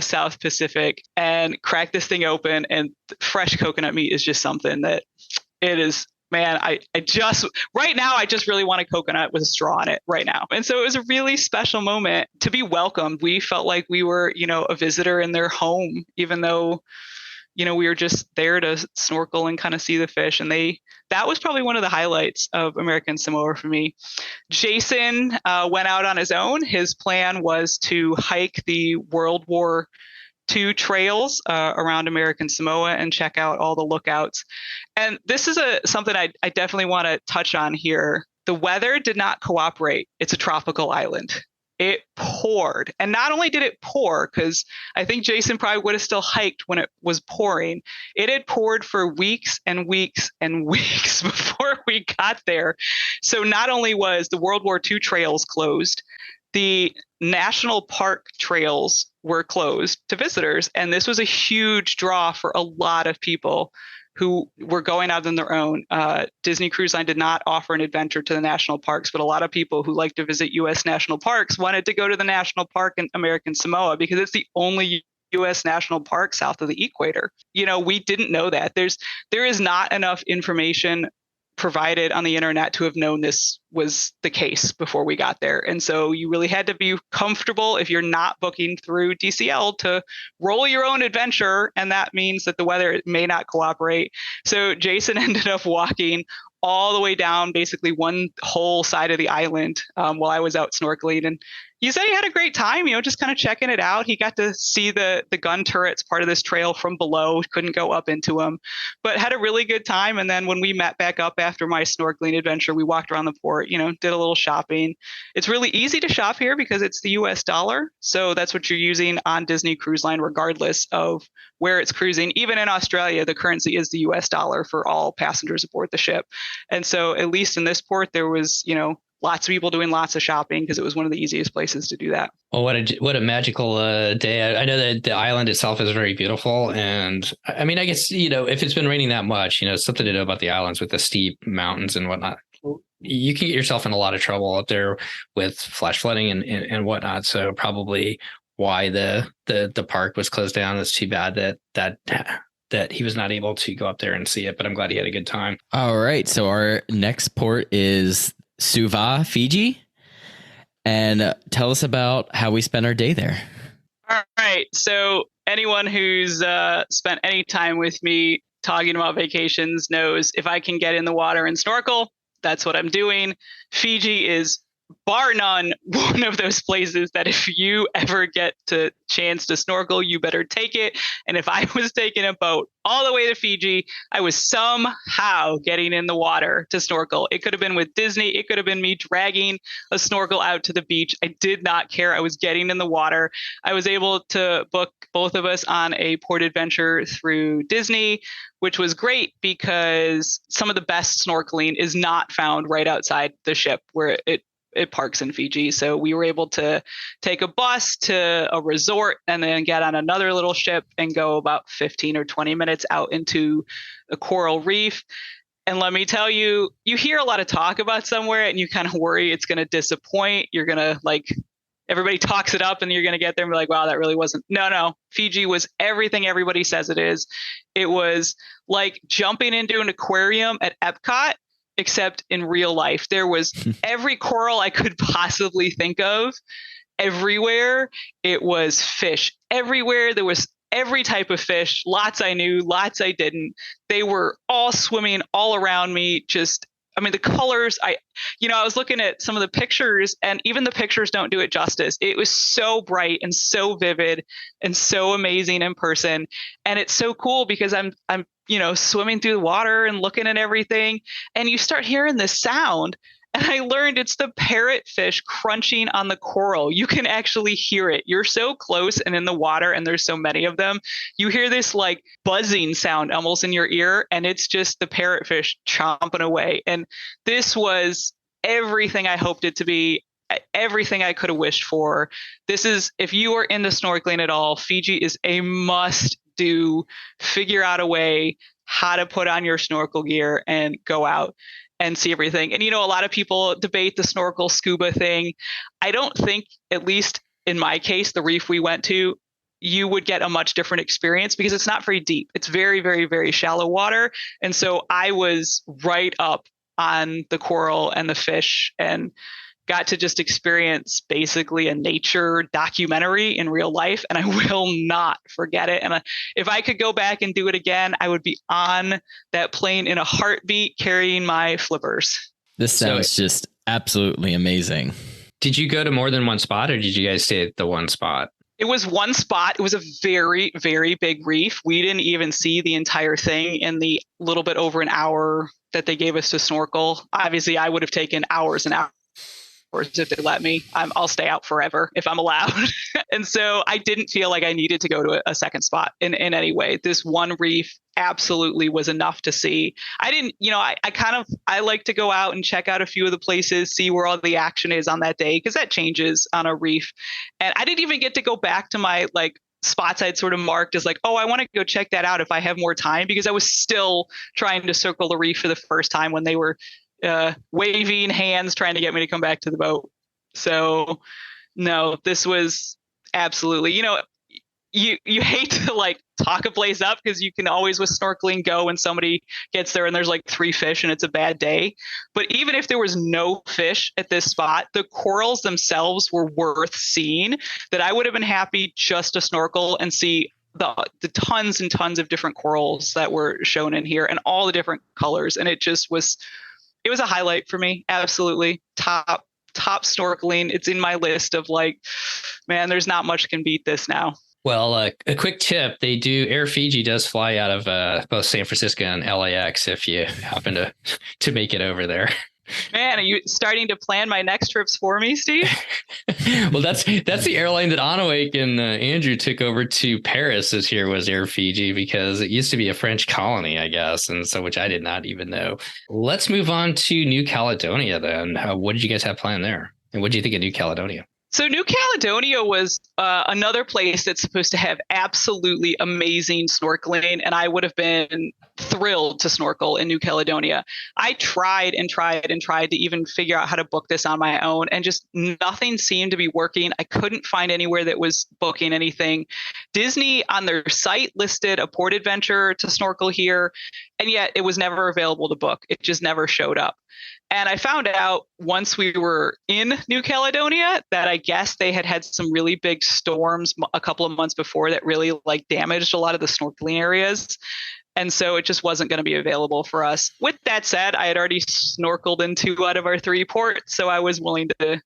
South Pacific and crack this thing open, and fresh coconut meat is just something that it is, man, I just right now I just really want a coconut with a straw in it right now. And so it was a really special moment to be welcomed. We felt like we were, a visitor in their home, even though we were just there to snorkel and kind of see the fish. And that was probably one of the highlights of American Samoa for me. Jason went out on his own. His plan was to hike the World War II trails around American Samoa and check out all the lookouts. And this is something I definitely want to touch on here. The weather did not cooperate. It's a tropical island. It poured. And not only did it pour, because I think Jason probably would have still hiked when it was pouring, it had poured for weeks and weeks and weeks before we got there. So not only was the World War II trails closed, the national park trails were closed to visitors. And this was a huge draw for a lot of people who were going out on their own. Disney Cruise Line did not offer an adventure to the national parks, but a lot of people who like to visit U.S. national parks wanted to go to the national park in American Samoa because it's the only U.S. national park south of the equator. We didn't know that. There is not enough information provided on the internet to have known this was the case before we got there. And so you really had to be comfortable if you're not booking through DCL to roll your own adventure. And that means that the weather may not cooperate. So Jason ended up walking all the way down basically one whole side of the island while I was out snorkeling. And he said he had a great time, just kind of checking it out. He got to see the gun turrets part of this trail from below, couldn't go up into them, but had a really good time. And then when we met back up after my snorkeling adventure, we walked around the port, did a little shopping. It's really easy to shop here because it's the US dollar. So that's what you're using on Disney Cruise Line, regardless of where it's cruising. Even in Australia, the currency is the US dollar for all passengers aboard the ship. And so at least in this port, there was, lots of people doing lots of shopping because it was one of the easiest places to do that. Well, what a magical day. I know that the island itself is very beautiful. And I mean, I guess, if it's been raining that much, something to know about the islands with the steep mountains and whatnot. You can get yourself in a lot of trouble out there with flash flooding and whatnot. So probably why the park was closed down. It's too bad that he was not able to go up there and see it, but I'm glad he had a good time. All right. So our next port is Suva, Fiji. And tell us about how we spent our day there. All right. So anyone who's spent any time with me talking about vacations knows if I can get in the water and snorkel, that's what I'm doing. Fiji is bar none, one of those places that if you ever get to chance to snorkel, you better take it. And if I was taking a boat all the way to Fiji, I was somehow getting in the water to snorkel. It could have been with Disney. It could have been me dragging a snorkel out to the beach. I did not care. I was getting in the water. I was able to book both of us on a port adventure through Disney, which was great because some of the best snorkeling is not found right outside the ship where it parks in Fiji. So we were able to take a bus to a resort and then get on another little ship and go about 15 or 20 minutes out into a coral reef. And let me tell you, you hear a lot of talk about somewhere and you kind of worry it's going to disappoint. You're going to everybody talks it up and you're going to get there and be like, wow, that really wasn't. No. Fiji was everything everybody says it is. It was like jumping into an aquarium at Epcot, except in real life. There was every coral I could possibly think of everywhere. It was fish everywhere. There was every type of fish. Lots I knew, lots I didn't. They were all swimming all around me. The colors, I was looking at some of the pictures and even the pictures don't do it justice. It was so bright and so vivid and so amazing in person. And it's so cool because I'm swimming through the water and looking at everything and you start hearing this sound. And I learned it's the parrotfish crunching on the coral. You can actually hear it. You're so close and in the water and there's so many of them. You hear this like buzzing sound almost in your ear and it's just the parrotfish chomping away. And this was everything I hoped it to be, everything I could have wished for. This is, if you are into snorkeling at all, Fiji is a must do. Figure out a way how to put on your snorkel gear and go out and see everything. And, a lot of people debate the snorkel scuba thing. I don't think, at least in my case, the reef we went to, you would get a much different experience because it's not very deep. It's very, very, very shallow water. And so I was right up on the coral and the fish and got to just experience basically a nature documentary in real life. And I will not forget it. And if I could go back and do it again, I would be on that plane in a heartbeat carrying my flippers. This sounds just absolutely amazing. Did you go to more than one spot or did you guys stay at the one spot? It was one spot. It was a very, very big reef. We didn't even see the entire thing in the little bit over an hour that they gave us to snorkel. Obviously, I would have taken hours and hours if they let me. I'll stay out forever if I'm allowed. And so I didn't feel like I needed to go to a second spot in any way. This one reef absolutely was enough to see. I didn't, I like to go out and check out a few of the places, see where all the action is on that day, because that changes on a reef. And I didn't even get to go back to my spots I'd sort of marked as I want to go check that out if I have more time, because I was still trying to circle the reef for the first time when they were waving hands trying to get me to come back to the boat. So no, this was absolutely, you hate to talk a place up because you can always with snorkeling go when somebody gets there and there's 3 fish and it's a bad day. But even if there was no fish at this spot, the corals themselves were worth seeing, that I would have been happy just to snorkel and see the tons and tons of different corals that were shown in here and all the different colors. And it was a highlight for me. Absolutely. Top snorkeling. It's in my list of man, there's not much can beat this now. Well, a quick tip. Air Fiji does fly out of both San Francisco and LAX if you happen to make it over there. Man, are you starting to plan my next trips for me, Steve? Well, that's the airline that Anawake and Andrew took over to Paris this year was Air Fiji, because it used to be a French colony, I guess, and so which I did not even know. Let's move on to New Caledonia then. What did you guys have planned there? And what do you think of New Caledonia? So New Caledonia was another place that's supposed to have absolutely amazing snorkeling, and I would have been thrilled to snorkel in New Caledonia. I tried to even figure out how to book this on my own, and just nothing seemed to be working. I couldn't find anywhere that was booking anything. Disney on their site listed a port adventure to snorkel here, and yet it was never available to book. It just never showed up. And I found out once we were in New Caledonia that I guess they had some really big storms a couple of months before that really damaged a lot of the snorkeling areas. And so it just wasn't going to be available for us. With that said, I had already snorkeled in 2 out of our 3 ports, so I was willing to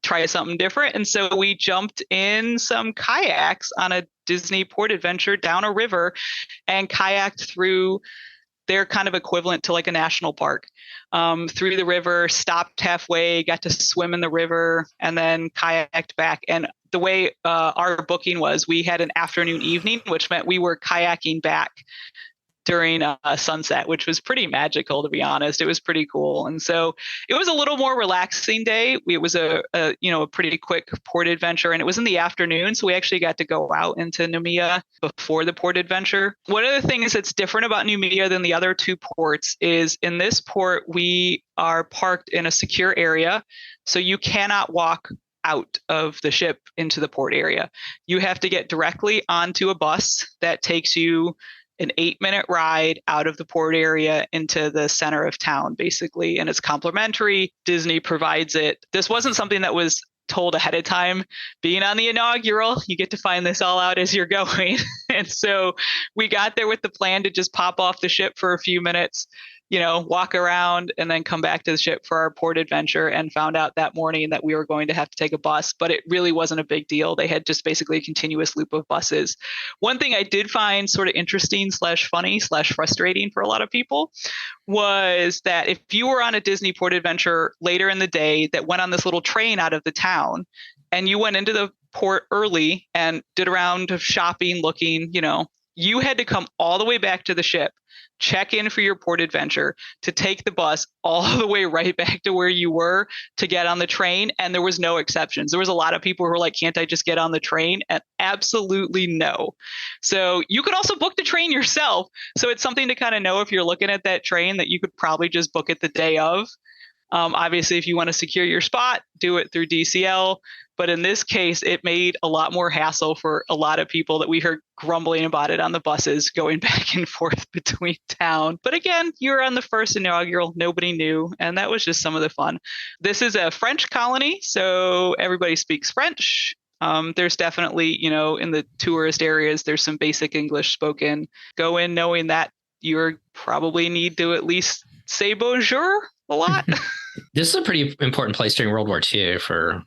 try something different. And so we jumped in some kayaks on a Disney port adventure down a river and kayaked through their kind of equivalent to like a national park, through the river, stopped halfway, got to swim in the river, and then kayaked back. And the way our booking was, we had an afternoon evening, which meant we were kayaking back during sunset, which was pretty magical, to be honest. It was pretty cool. And so it was a little more relaxing day. It was a pretty quick port adventure, and it was in the afternoon. So we actually got to go out into Noumea before the port adventure. One of the things that's different about Noumea than the other 2 ports is in this port, we are parked in a secure area. So you cannot walk out of the ship into the port area. You have to get directly onto a bus that takes you an 8-minute ride out of the port area into the center of town, basically. And it's complimentary. Disney provides it. This wasn't something that was told ahead of time. Being on the inaugural, you get to find this all out as you're going. And so we got there with the plan to just pop off the ship for a few minutes, walk around and then come back to the ship for our port adventure, and found out that morning that we were going to have to take a bus, but it really wasn't a big deal. They had just basically a continuous loop of buses. One thing I did find sort of interesting / funny / frustrating for a lot of people was that if you were on a Disney port adventure later in the day that went on this little train out of the town, and you went into the port early and did a round of shopping, looking, you had to come all the way back to the ship, check in for your port adventure, to take the bus all the way right back to where you were to get on the train. And there was no exceptions. There was a lot of people who were like, can't I just get on the train? And absolutely no. So you could also book the train yourself. So it's something to kind of know if you're looking at that train that you could probably just book it the day of. Obviously, if you want to secure your spot, do it through DCL. But in this case, it made a lot more hassle for a lot of people that we heard grumbling about it on the buses going back and forth between town. But again, you're on the first inaugural, nobody knew, and that was just some of the fun. This is a French colony, so everybody speaks French. There's definitely, in the tourist areas, there's some basic English spoken. Go in knowing that you probably need to at least say bonjour a lot. This is a pretty important place during World War II for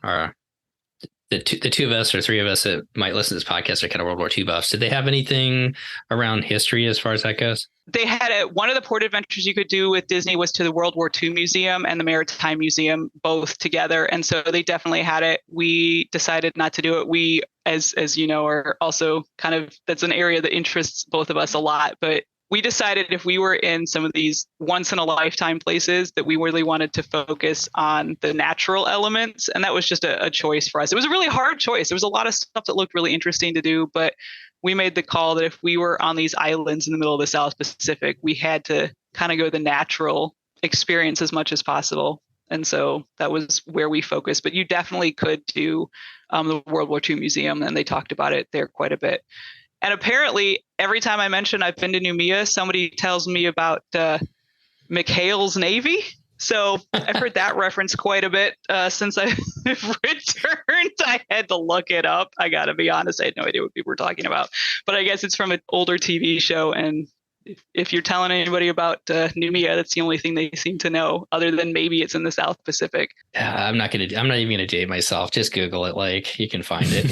the 2 of us or 3 of us that might listen to this podcast are kind of World War II buffs. Did they have anything around history as far as that goes? They had one of the port adventures you could do with Disney was to the World War II Museum and the Maritime Museum, both together. And so they definitely had it. We decided not to do it. We, as you know, are also kind of, that's an area that interests both of us a lot. But we decided if we were in some of these once in a lifetime places that we really wanted to focus on the natural elements. And that was just a choice for us. It was a really hard choice. There was a lot of stuff that looked really interesting to do, but we made the call that if we were on these islands in the middle of the South Pacific, we had to kind of go the natural experience as much as possible. And so that was where we focused. But you definitely could do the World War II Museum, and they talked about it there quite a bit. And apparently, every time I mention I've been to Noumea, somebody tells me about McHale's Navy. So I've heard that reference quite a bit since I've returned. I had to look it up. I got to be honest. I had no idea what people were talking about. But I guess it's from an older TV show. And if you're telling anybody about Noumea, that's the only thing they seem to know, other than maybe it's in the South Pacific. I'm not even gonna date myself. Just Google it. Like, you can find it.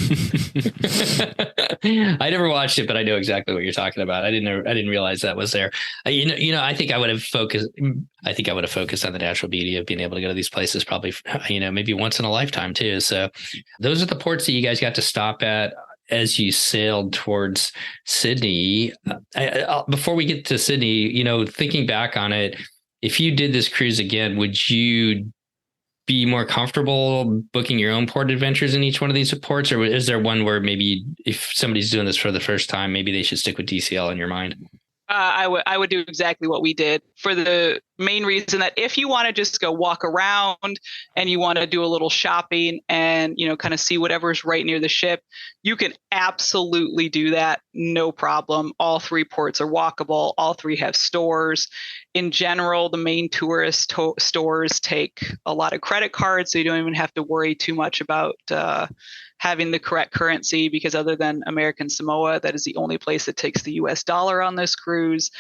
I never watched it, but I know exactly what you're talking about. I didn't realize that was there. I think I would have focused on the natural beauty of being able to go to these places, probably, maybe once in a lifetime too. So those are the ports that you guys got to stop at as you sailed towards Sydney. Before we get to Sydney, thinking back on it, if you did this cruise again, would you be more comfortable booking your own port adventures in each one of these ports? Or is there one where maybe if somebody's doing this for the first time, maybe they should stick with DCL in your mind? I would do exactly what we did, for the main reason that if you want to just go walk around and you want to do a little shopping and, kind of see whatever's right near the ship, you can absolutely do that. No problem. All 3 ports are walkable. All 3 have stores. in general, the main tourist stores take a lot of credit cards, so you don't even have to worry too much about having the correct currency, because other than American Samoa, that is the only place that takes the US dollar on this cruise.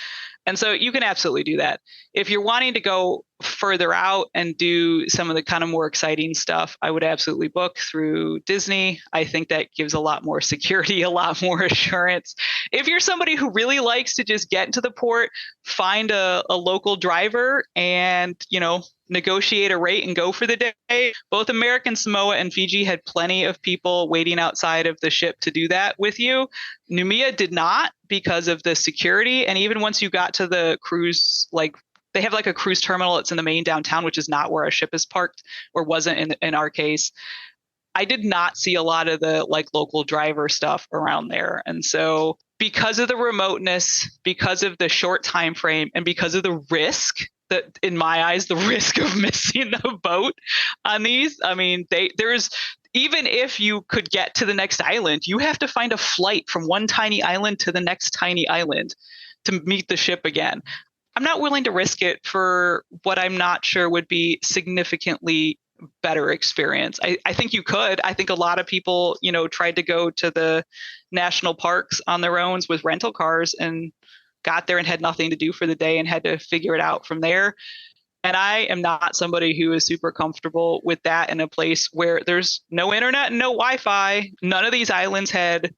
And so you can absolutely do that. If you're wanting to go further out and do some of the kind of more exciting stuff, I would absolutely book through Disney. I think that gives a lot more security, a lot more assurance. If you're somebody who really likes to just get into the port, find a local driver and, negotiate a rate and go for the day. Both American Samoa and Fiji had plenty of people waiting outside of the ship to do that with you. Numia did not, because of the security. And even once you got to the cruise, they have a cruise terminal that's in the main downtown, which is not where our ship is parked, or wasn't in our case. I did not see a lot of the local driver stuff around there. And so because of the remoteness, because of the short time frame, and because of the risk, that in my eyes, the risk of missing the boat on these, I mean, there's, even if you could get to the next island, you have to find a flight from one tiny island to the next tiny island to meet the ship again. I'm not willing to risk it for what I'm not sure would be significantly better experience. I think you could. I think a lot of people, tried to go to the national parks on their own with rental cars and got there and had nothing to do for the day and had to figure it out from there. And I am not somebody who is super comfortable with that in a place where there's no internet and no Wi-Fi. None of these islands had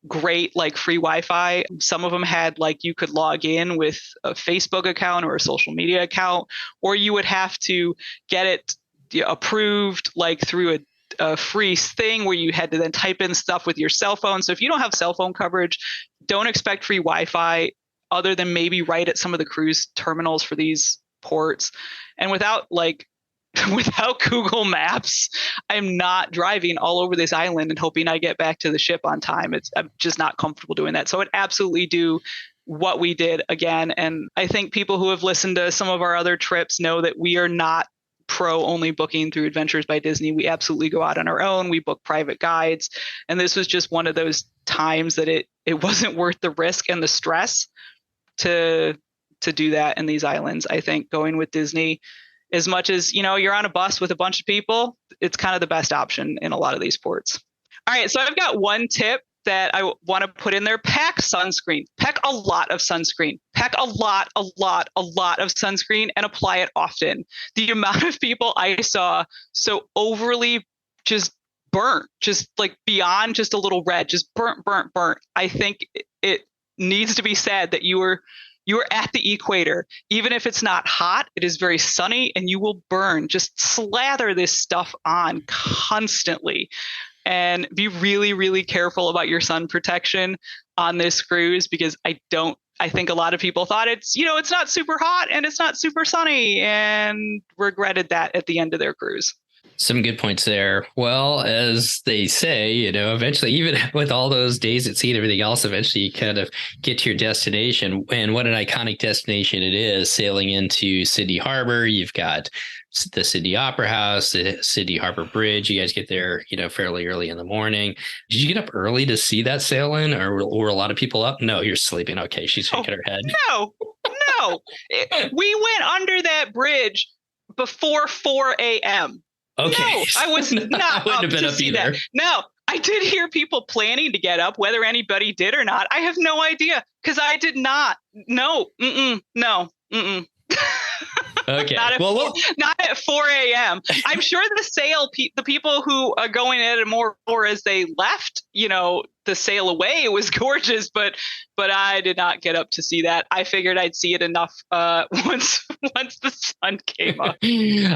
great free Wi-Fi. Some of them had you could log in with a Facebook account or a social media account, or you would have to get it approved through a free thing where you had to then type in stuff with your cell phone. So if you don't have cell phone coverage, don't expect free Wi-Fi, other than maybe right at some of the cruise terminals for these ports. And without Google Maps, I'm not driving all over this island and hoping I get back to the ship on time. I'm just not comfortable doing that. So I'd absolutely do what we did again. And I think people who have listened to some of our other trips know that we are not pro only booking through Adventures by Disney. We absolutely go out on our own. We book private guides. And this was just one of those times that it wasn't worth the risk and the stress to do that in these islands. I think going with Disney, as much as, you're on a bus with a bunch of people, it's kind of the best option in a lot of these ports. All right. So I've got one tip that I want to put in there. Pack sunscreen. Pack a lot of sunscreen. Pack a lot of sunscreen and apply it often. The amount of people I saw so overly just burnt, just beyond just a little red, just burnt. I think it needs to be said that you are at the equator. Even if it's not hot, it is very sunny and you will burn. Just slather this stuff on constantly and be really, really careful about your sun protection on this cruise, because I think a lot of people thought it's not super hot and it's not super sunny and regretted that at the end of their cruise. Some good points there. Well, as they say, eventually, even with all those days at sea and everything else, eventually you kind of get to your destination. And what an iconic destination it is, sailing into Sydney Harbor. You've got the Sydney Opera House, the Sydney Harbor Bridge. You guys get there, fairly early in the morning. Did you get up early to see that sail in, or were a lot of people up? No, you're sleeping. Okay, she's shaking her head. No. We went under that bridge before 4 a.m. Okay. No, I was not up to see that. No, I did hear people planning to get up. Whether anybody did or not, I have no idea, because I did not. No. No. Okay. Not at 4 a.m. I'm sure the people who are going at it more as they left, the sail away, it was gorgeous, but I did not get up to see that. I figured I'd see it enough once the sun came up.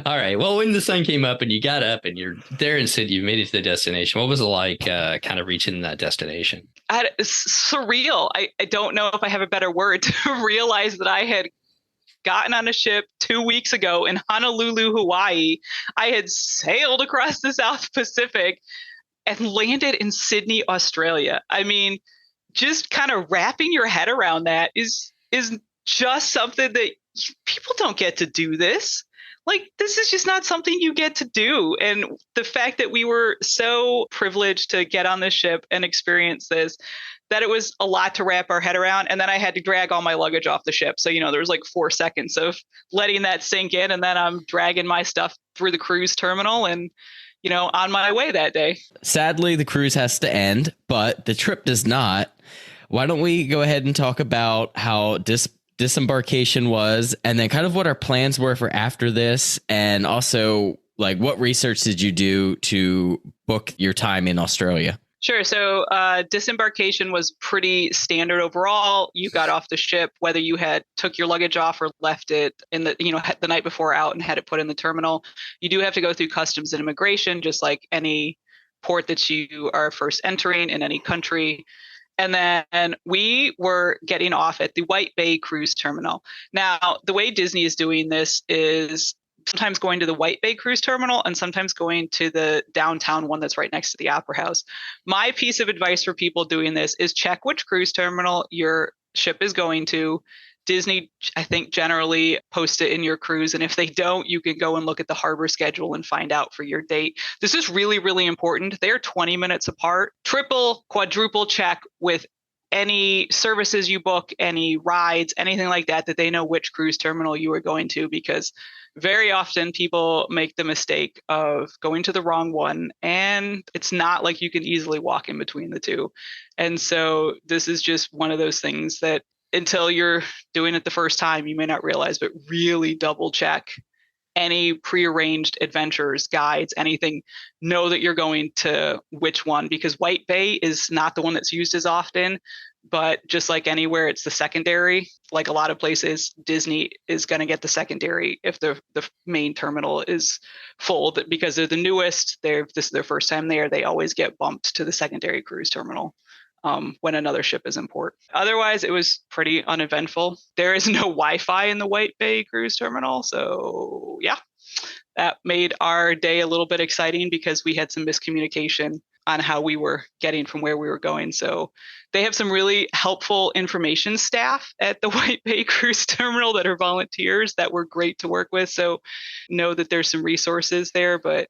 All right. Well, when the sun came up and you got up and you're there and said you made it to the destination, what was it like kind of reaching that destination? Surreal. I don't know if I have a better word to realize that I had gotten on a ship 2 weeks ago in Honolulu, Hawaii. I had sailed across the South Pacific and landed in Sydney, Australia. I mean, just kind of wrapping your head around that is just something that people don't get to do this. like, this is just not something you get to do. And the fact that we were so privileged to get on this ship and experience this, that it was a lot to wrap our head around. And then I had to drag all my luggage off the ship. So, there was like 4 seconds of letting that sink in. And then I'm dragging my stuff through the cruise terminal and, on my way that day. Sadly, the cruise has to end, but the trip does not. Why don't we go ahead and talk about how disembarkation was, and then kind of what our plans were for after this, and also like what research did you do to book your time in Australia? Sure. So disembarkation was pretty standard overall. You got off the ship, whether you had took your luggage off or left it in the night before out and had it put in the terminal. You do have to go through customs and immigration, just like any port that you are first entering in any country. And then we were getting off at the White Bay Cruise Terminal. Now, the way Disney is doing this is sometimes going to the White Bay Cruise Terminal and sometimes going to the downtown one that's right next to the Opera House. My piece of advice for people doing this is check which cruise terminal your ship is going to. Disney, I think, generally posts it in your cruise. And if they don't, you can go and look at the harbor schedule and find out for your date. This is really, really important. They're 20 minutes apart. Triple, quadruple check with any services you book, any rides, anything like that, that they know which cruise terminal you are going to, because very often people make the mistake of going to the wrong one, and it's not like you can easily walk in between the two. And so this is just one of those things that until you're doing it the first time, you may not realize, but really double check any prearranged adventures, guides, anything. Know that you're going to which one, because White Bay is not the one that's used as often. But just like anywhere, it's the secondary. Like a lot of places, Disney is going to get the secondary if the main terminal is full. Because they're the newest, this is their first time there, they always get bumped to the secondary cruise terminal when another ship is in port. Otherwise, it was pretty uneventful. There is no Wi-Fi in the White Bay Cruise Terminal. So yeah, that made our day a little bit exciting because we had some miscommunication on how we were getting from where we were going. So they have some really helpful information staff at the White Bay Cruise Terminal that are volunteers that were great to work with. So know that there's some resources there, but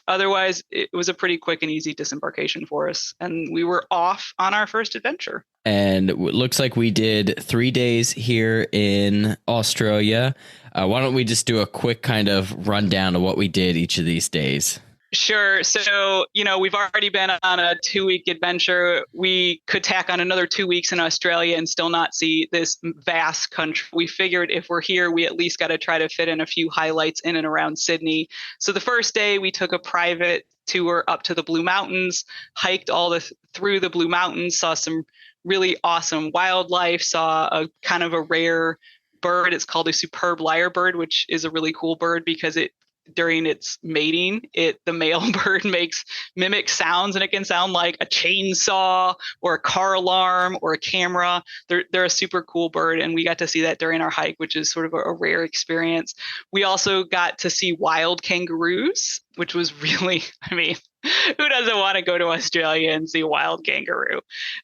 otherwise it was a pretty quick and easy disembarkation for us. And we were off on our first adventure. And it looks like we did 3 days here in Australia. Why don't we just do a quick kind of rundown of what we did each of these days? Sure. So, we've already been on a 2-week adventure. We could tack on another 2 weeks in Australia and still not see this vast country. We figured if we're here, we at least got to try to fit in a few highlights in and around Sydney. So the first day we took a private tour up to the Blue Mountains, hiked through the Blue Mountains, saw some really awesome wildlife, saw a kind of a rare bird. It's called a superb lyrebird, which is a really cool bird because during its mating, the male bird mimics sounds, and it can sound like a chainsaw or a car alarm or a camera. They're a super cool bird, and we got to see that during our hike, which is sort of a rare experience. We also got to see wild kangaroos, which was really, who doesn't want to go to Australia and see a wild kangaroo?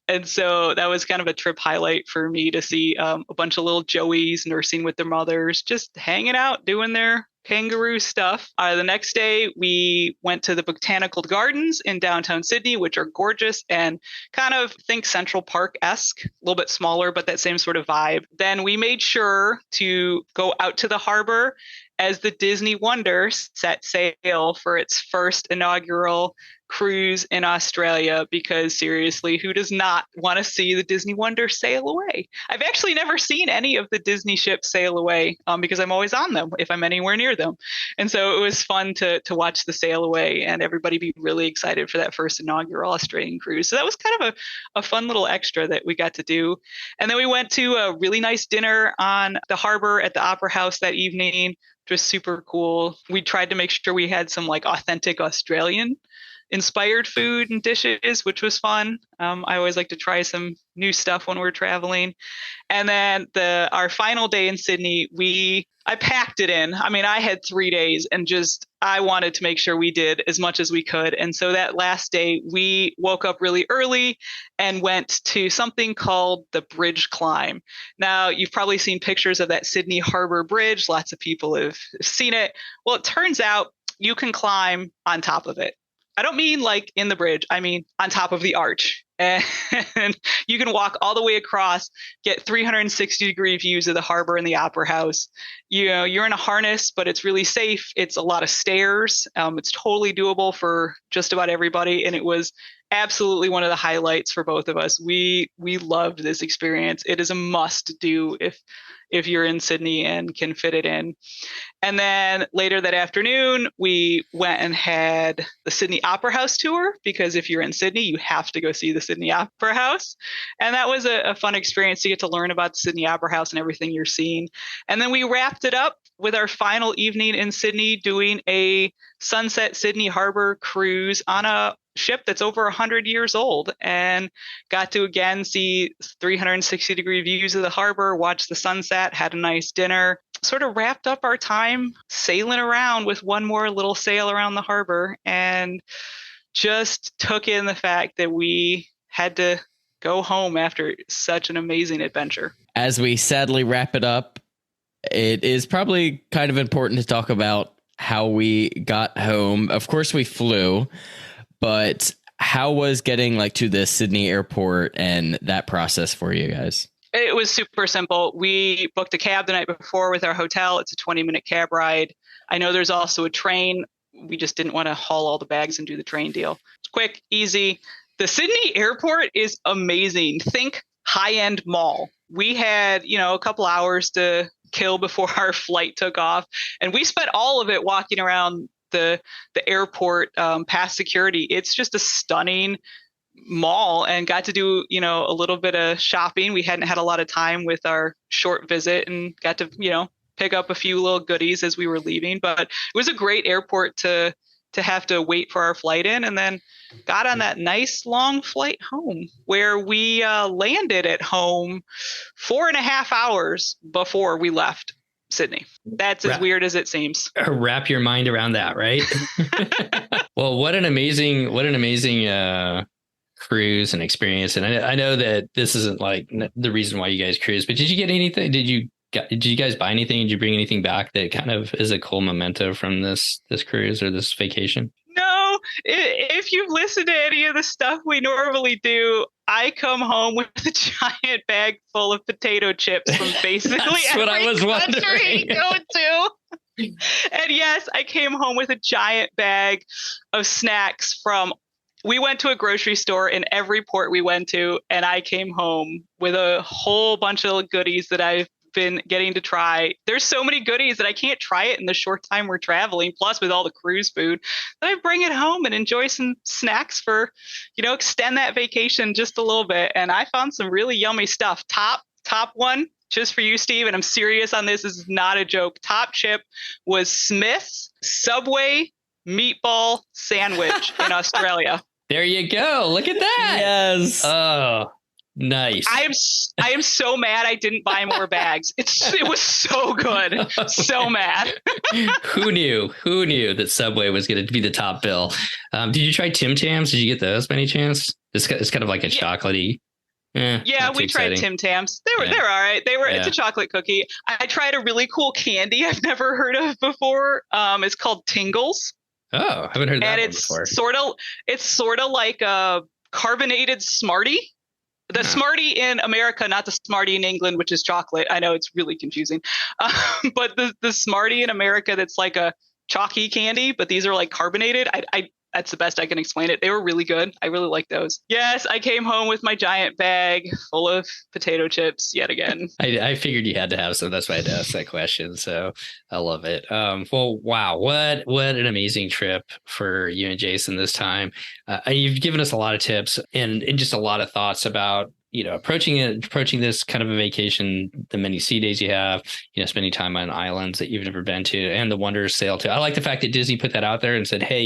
And so that was kind of a trip highlight for me to see a bunch of little joeys nursing with their mothers, just hanging out, doing their kangaroo stuff. The next day, we went to the Botanical Gardens in downtown Sydney, which are gorgeous and kind of think Central Park-esque, a little bit smaller, but that same sort of vibe. Then we made sure to go out to the harbor as the Disney Wonder set sail for its first inaugural cruise in Australia, because seriously, who does not want to see the Disney Wonder sail away? I've actually never seen any of the Disney ships sail away because I'm always on them if I'm anywhere near them. And so it was fun to watch the sail away and everybody be really excited for that first inaugural Australian cruise. So that was kind of a fun little extra that we got to do. And then we went to a really nice dinner on the harbor at the Opera House that evening, which was super cool. We tried to make sure we had some like authentic Australian inspired food and dishes, which was fun. I always like to try some new stuff when we're traveling. And then our final day in Sydney, I packed it in. I had 3 days and I wanted to make sure we did as much as we could. And so that last day, we woke up really early and went to something called the Bridge Climb. Now, you've probably seen pictures of that Sydney Harbor Bridge. Lots of people have seen it. Well, it turns out you can climb on top of it. I don't mean like in the bridge. I mean on top of the arch. And you can walk all the way across, get 360-degree views of the harbor and the opera house. You know, you're in a harness, but it's really safe. It's a lot of stairs. It's totally doable for just about everybody. And it was absolutely one of the highlights for both of us. We loved this experience. It is a must do if you're in Sydney and can fit it in. And then later that afternoon, we went and had the Sydney Opera House tour, because if you're in Sydney, you have to go see the Sydney Opera House. And that was a fun experience to get to learn about the Sydney Opera House and everything you're seeing. And then we wrapped it up with our final evening in Sydney doing a Sunset Sydney Harbor cruise on a ship that's over 100 years old, and got to again see 360-degree views of the harbor, watch the sunset, had a nice dinner, sort of wrapped up our time sailing around with one more little sail around the harbor, and just took in the fact that we had to go home after such an amazing adventure. As we sadly wrap it up, it is probably kind of important to talk about how we got home. Of course, we flew. But how was getting like to the Sydney airport and that process for you guys? It was super simple. We booked a cab the night before with our hotel. It's a 20-minute cab ride. I know there's also a train. We just didn't want to haul all the bags and do the train deal. It's quick, easy. The Sydney airport is amazing. Think high-end mall. We had, a couple hours to kill before our flight took off, and we spent all of it walking around the airport past security. It's just a stunning mall, and got to do, a little bit of shopping. We hadn't had a lot of time with our short visit, and got to, pick up a few little goodies as we were leaving. But it was a great airport to have to wait for our flight in, and then got on that nice long flight home, where we landed at home 4.5 hours before we left Sydney. That's as weird as it seems. Wrap your mind around that, right? Well, what an amazing cruise and experience. And I know that this isn't like the reason why you guys cruise, but did you get anything? Did you guys buy anything? Did you bring anything back that kind of is a cool memento from this cruise or this vacation? No, if you've listened to any of the stuff we normally do, I come home with a giant bag full of potato chips from basically That's what I was wondering. Go to. And yes, I came home with a giant bag of snacks we went to a grocery store in every port we went to, and I came home with a whole bunch of goodies that I've been getting to try. There's so many goodies that I can't try it in the short time we're traveling, plus with all the cruise food, that I bring it home and enjoy some snacks for, extend that vacation just a little bit. And I found some really yummy stuff. Top one, just for you, Steve, and I'm serious on this. This is not a joke. Top chip was Smith's Subway meatball sandwich in Australia. There you go. Look at that. Yes. Oh, nice. I am so mad I didn't buy more bags. It was so good. So mad. Who knew that Subway was going to be the top bill? Did you try Tim Tams? Did you get those by any chance? It's kind of like a chocolatey. Yeah, we tried Tim Tams. They're all right. It's a chocolate cookie. I tried a really cool candy I've never heard of before. It's called Tingles. Oh, I haven't heard that one before. It's sort of like a carbonated Smartie. The Smartie in America, not the Smartie in England, which is chocolate. I know it's really confusing. But the Smartie in America, that's like a chalky candy, but these are like carbonated. That's the best I can explain it. They were really good. I really like those. Yes, I came home with my giant bag full of potato chips yet again. I figured you had to have some. That's why I had to ask that question. So I love it. Well, wow. What an amazing trip for you and Jason this time. You've given us a lot of tips and just a lot of thoughts about, approaching this kind of a vacation, the many sea days you have, spending time on islands that you've never been to, and the wonders sail to. I like the fact that Disney put that out there and said, hey,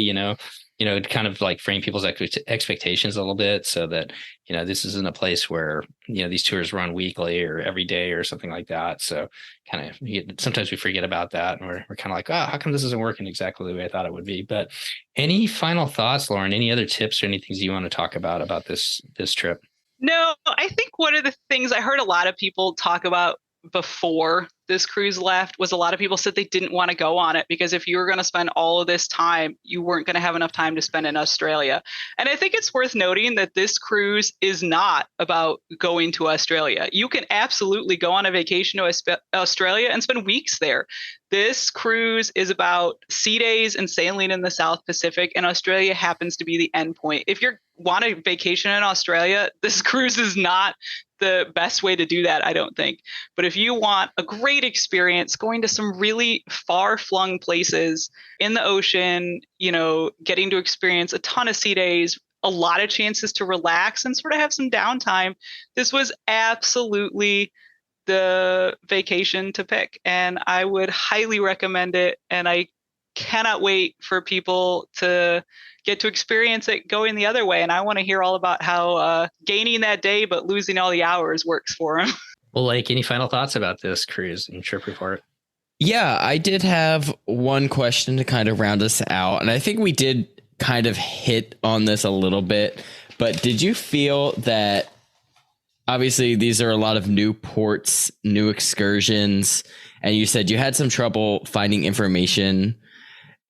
to kind of like frame people's expectations a little bit so that, this isn't a place where, these tours run weekly or every day or something like that. So kind of sometimes we forget about that and we're kind of like, oh, how come this isn't working exactly the way I thought it would be? But any final thoughts, Lauren? Any other tips or any things you want to talk about this trip? No, I think one of the things I heard a lot of people talk about before this cruise left was a lot of people said they didn't want to go on it because if you were going to spend all of this time, you weren't going to have enough time to spend in Australia. And I think it's worth noting that this cruise is not about going to Australia. You can absolutely go on a vacation to Australia and spend weeks there. This cruise is about sea days and sailing in the South Pacific, and Australia happens to be the end point. If you want a vacation in Australia, this cruise is not the best way to do that, I don't think. But if you want a great experience going to some really far-flung places in the ocean, getting to experience a ton of sea days, a lot of chances to relax and sort of have some downtime, this was absolutely the vacation to pick. And I would highly recommend it. And I cannot wait for people to get to experience it going the other way. And I want to hear all about how gaining that day but losing all the hours works for them. Well, like, any final thoughts about this cruise and trip report? Yeah, I did have one question to kind of round us out. And I think we did kind of hit on this a little bit. But did you feel that obviously these are a lot of new ports, new excursions, and you said you had some trouble finding information?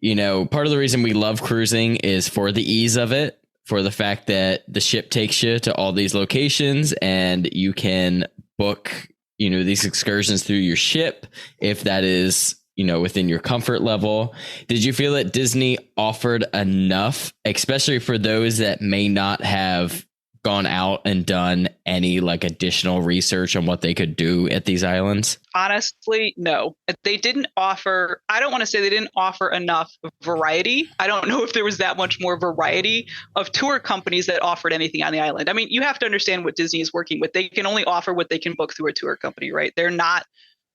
Part of the reason we love cruising is for the ease of it, for the fact that the ship takes you to all these locations and you can book, these excursions through your ship if that is, within your comfort level. Did you feel that Disney offered enough, especially for those that may not have gone out and done any like additional research on what they could do at these islands? Honestly, no. They didn't offer, I don't want to say they didn't offer enough variety. I don't know if there was that much more variety of tour companies that offered anything on the island. I mean, you have to understand what Disney is working with. They can only offer what they can book through a tour company, right? They're not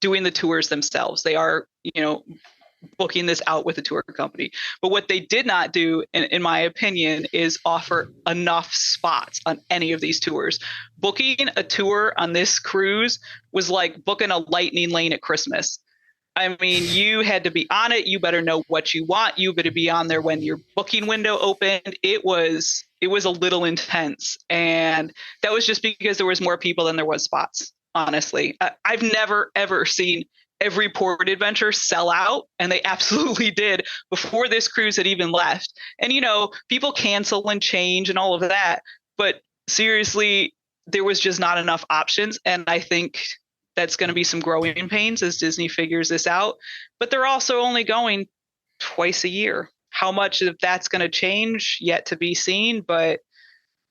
doing the tours themselves. They are, booking this out with a tour company. But what they did not do, in my opinion, is offer enough spots on any of these tours. Booking a tour on this cruise was like booking a lightning lane at Christmas. I mean, you had to be on it. You better know what you want. You better be on there when your booking window opened. It was a little intense. And that was just because there was more people than there was spots, honestly. I've never, ever seen every port adventure sell out, and they absolutely did before this cruise had even left. And people cancel and change and all of that, but seriously, there was just not enough options. And I think that's going to be some growing pains as Disney figures this out. But they're also only going twice a year. How much of that's going to change, yet to be seen, but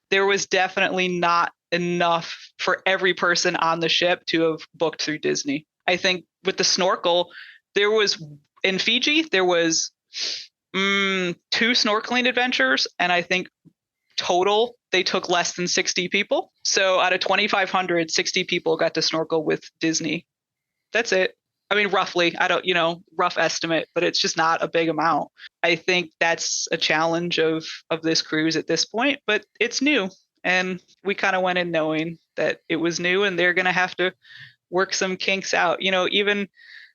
there was definitely not enough for every person on the ship to have booked through Disney. I think with the snorkel, there was in Fiji, there was 2 snorkeling adventures. And I think total, they took less than 60 people. So out of 2,500, 60 people got to snorkel with Disney. That's it. I mean, roughly, I don't, rough estimate, but it's just not a big amount. I think that's a challenge of this cruise at this point, but it's new. And we kind of went in knowing that it was new and they're going to have to work some kinks out. Even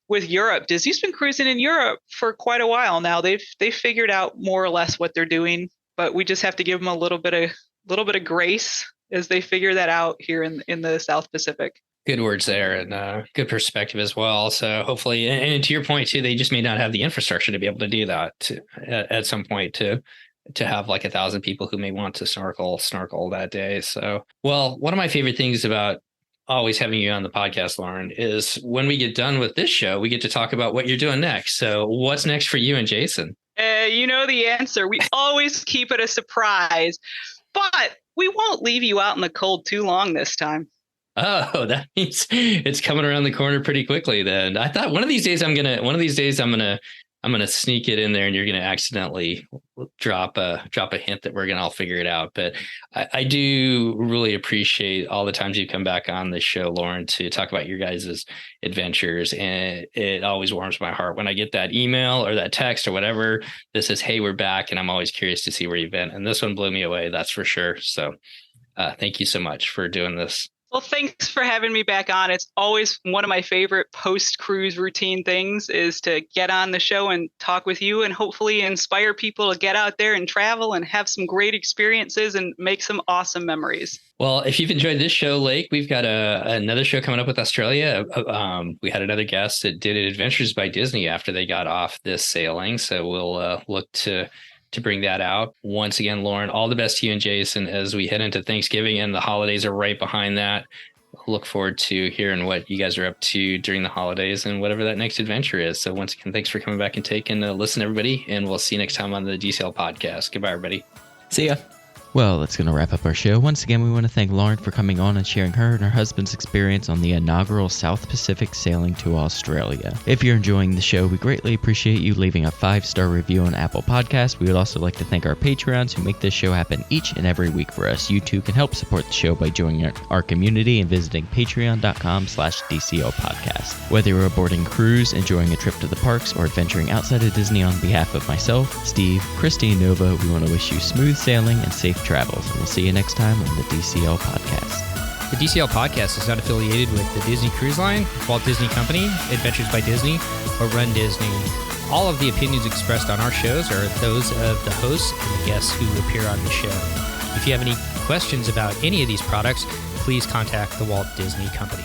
with Europe, Disney's been cruising in Europe for quite a while now. They've figured out more or less what they're doing, but we just have to give them a little bit of grace as they figure that out here in the South Pacific. Good words there, and good perspective as well. So hopefully, and to your point too, they just may not have the infrastructure to be able to do that at some point to have like 1,000 people who may want to snorkel that day. So, well, one of my favorite things about always having you on the podcast, Lauren, is when we get done with this show, we get to talk about what you're doing next. So what's next for you and Jason? You know the answer. We always keep it a surprise, but we won't leave you out in the cold too long this time. Oh, that means it's coming around the corner pretty quickly then. I thought one of these days I'm gonna I'm going to sneak it in there, and you're going to accidentally drop a hint that we're going to all figure it out. But I do really appreciate all the times you come back on the show, Lauren, to talk about your guys' adventures. And it always warms my heart when I get that email or that text or whatever that says, hey, we're back. And I'm always curious to see where you've been. And this one blew me away. That's for sure. So thank you so much for doing this. Well, thanks for having me back on. It's always one of my favorite post-cruise routine things is to get on the show and talk with you and hopefully inspire people to get out there and travel and have some great experiences and make some awesome memories. Well, if you've enjoyed this show, Lake, we've got another show coming up with Australia. We had another guest that did Adventures by Disney after they got off this sailing. So we'll look to bring that out. Once again, Lauren, all the best to you and Jason as we head into Thanksgiving, and the holidays are right behind that. Look forward to hearing what you guys are up to during the holidays and whatever that next adventure is. So once again, thanks for coming back and taking a listen, everybody. And we'll see you next time on the DCL podcast. Goodbye, everybody. See ya. Well, that's going to wrap up our show. Once again, we want to thank Lauren for coming on and sharing her and her husband's experience on the inaugural South Pacific sailing to Australia. If you're enjoying the show, we greatly appreciate you leaving a 5-star review on Apple Podcasts. We would also like to thank our Patreons who make this show happen each and every week for us. You too can help support the show by joining our community and visiting patreon.com/DCO podcast. Whether you're aboarding a cruise, enjoying a trip to the parks, or adventuring outside of Disney, on behalf of myself, Steve, Christy, and Nova, we want to wish you smooth sailing and safe travels, and we'll see you next time on the DCL podcast. The DCL podcast is not affiliated with the Disney Cruise Line, Walt Disney Company, Adventures by Disney, or Run Disney. All of the opinions expressed on our shows are those of the hosts and the guests who appear on the show. If you have any questions about any of these products, please contact the Walt Disney Company.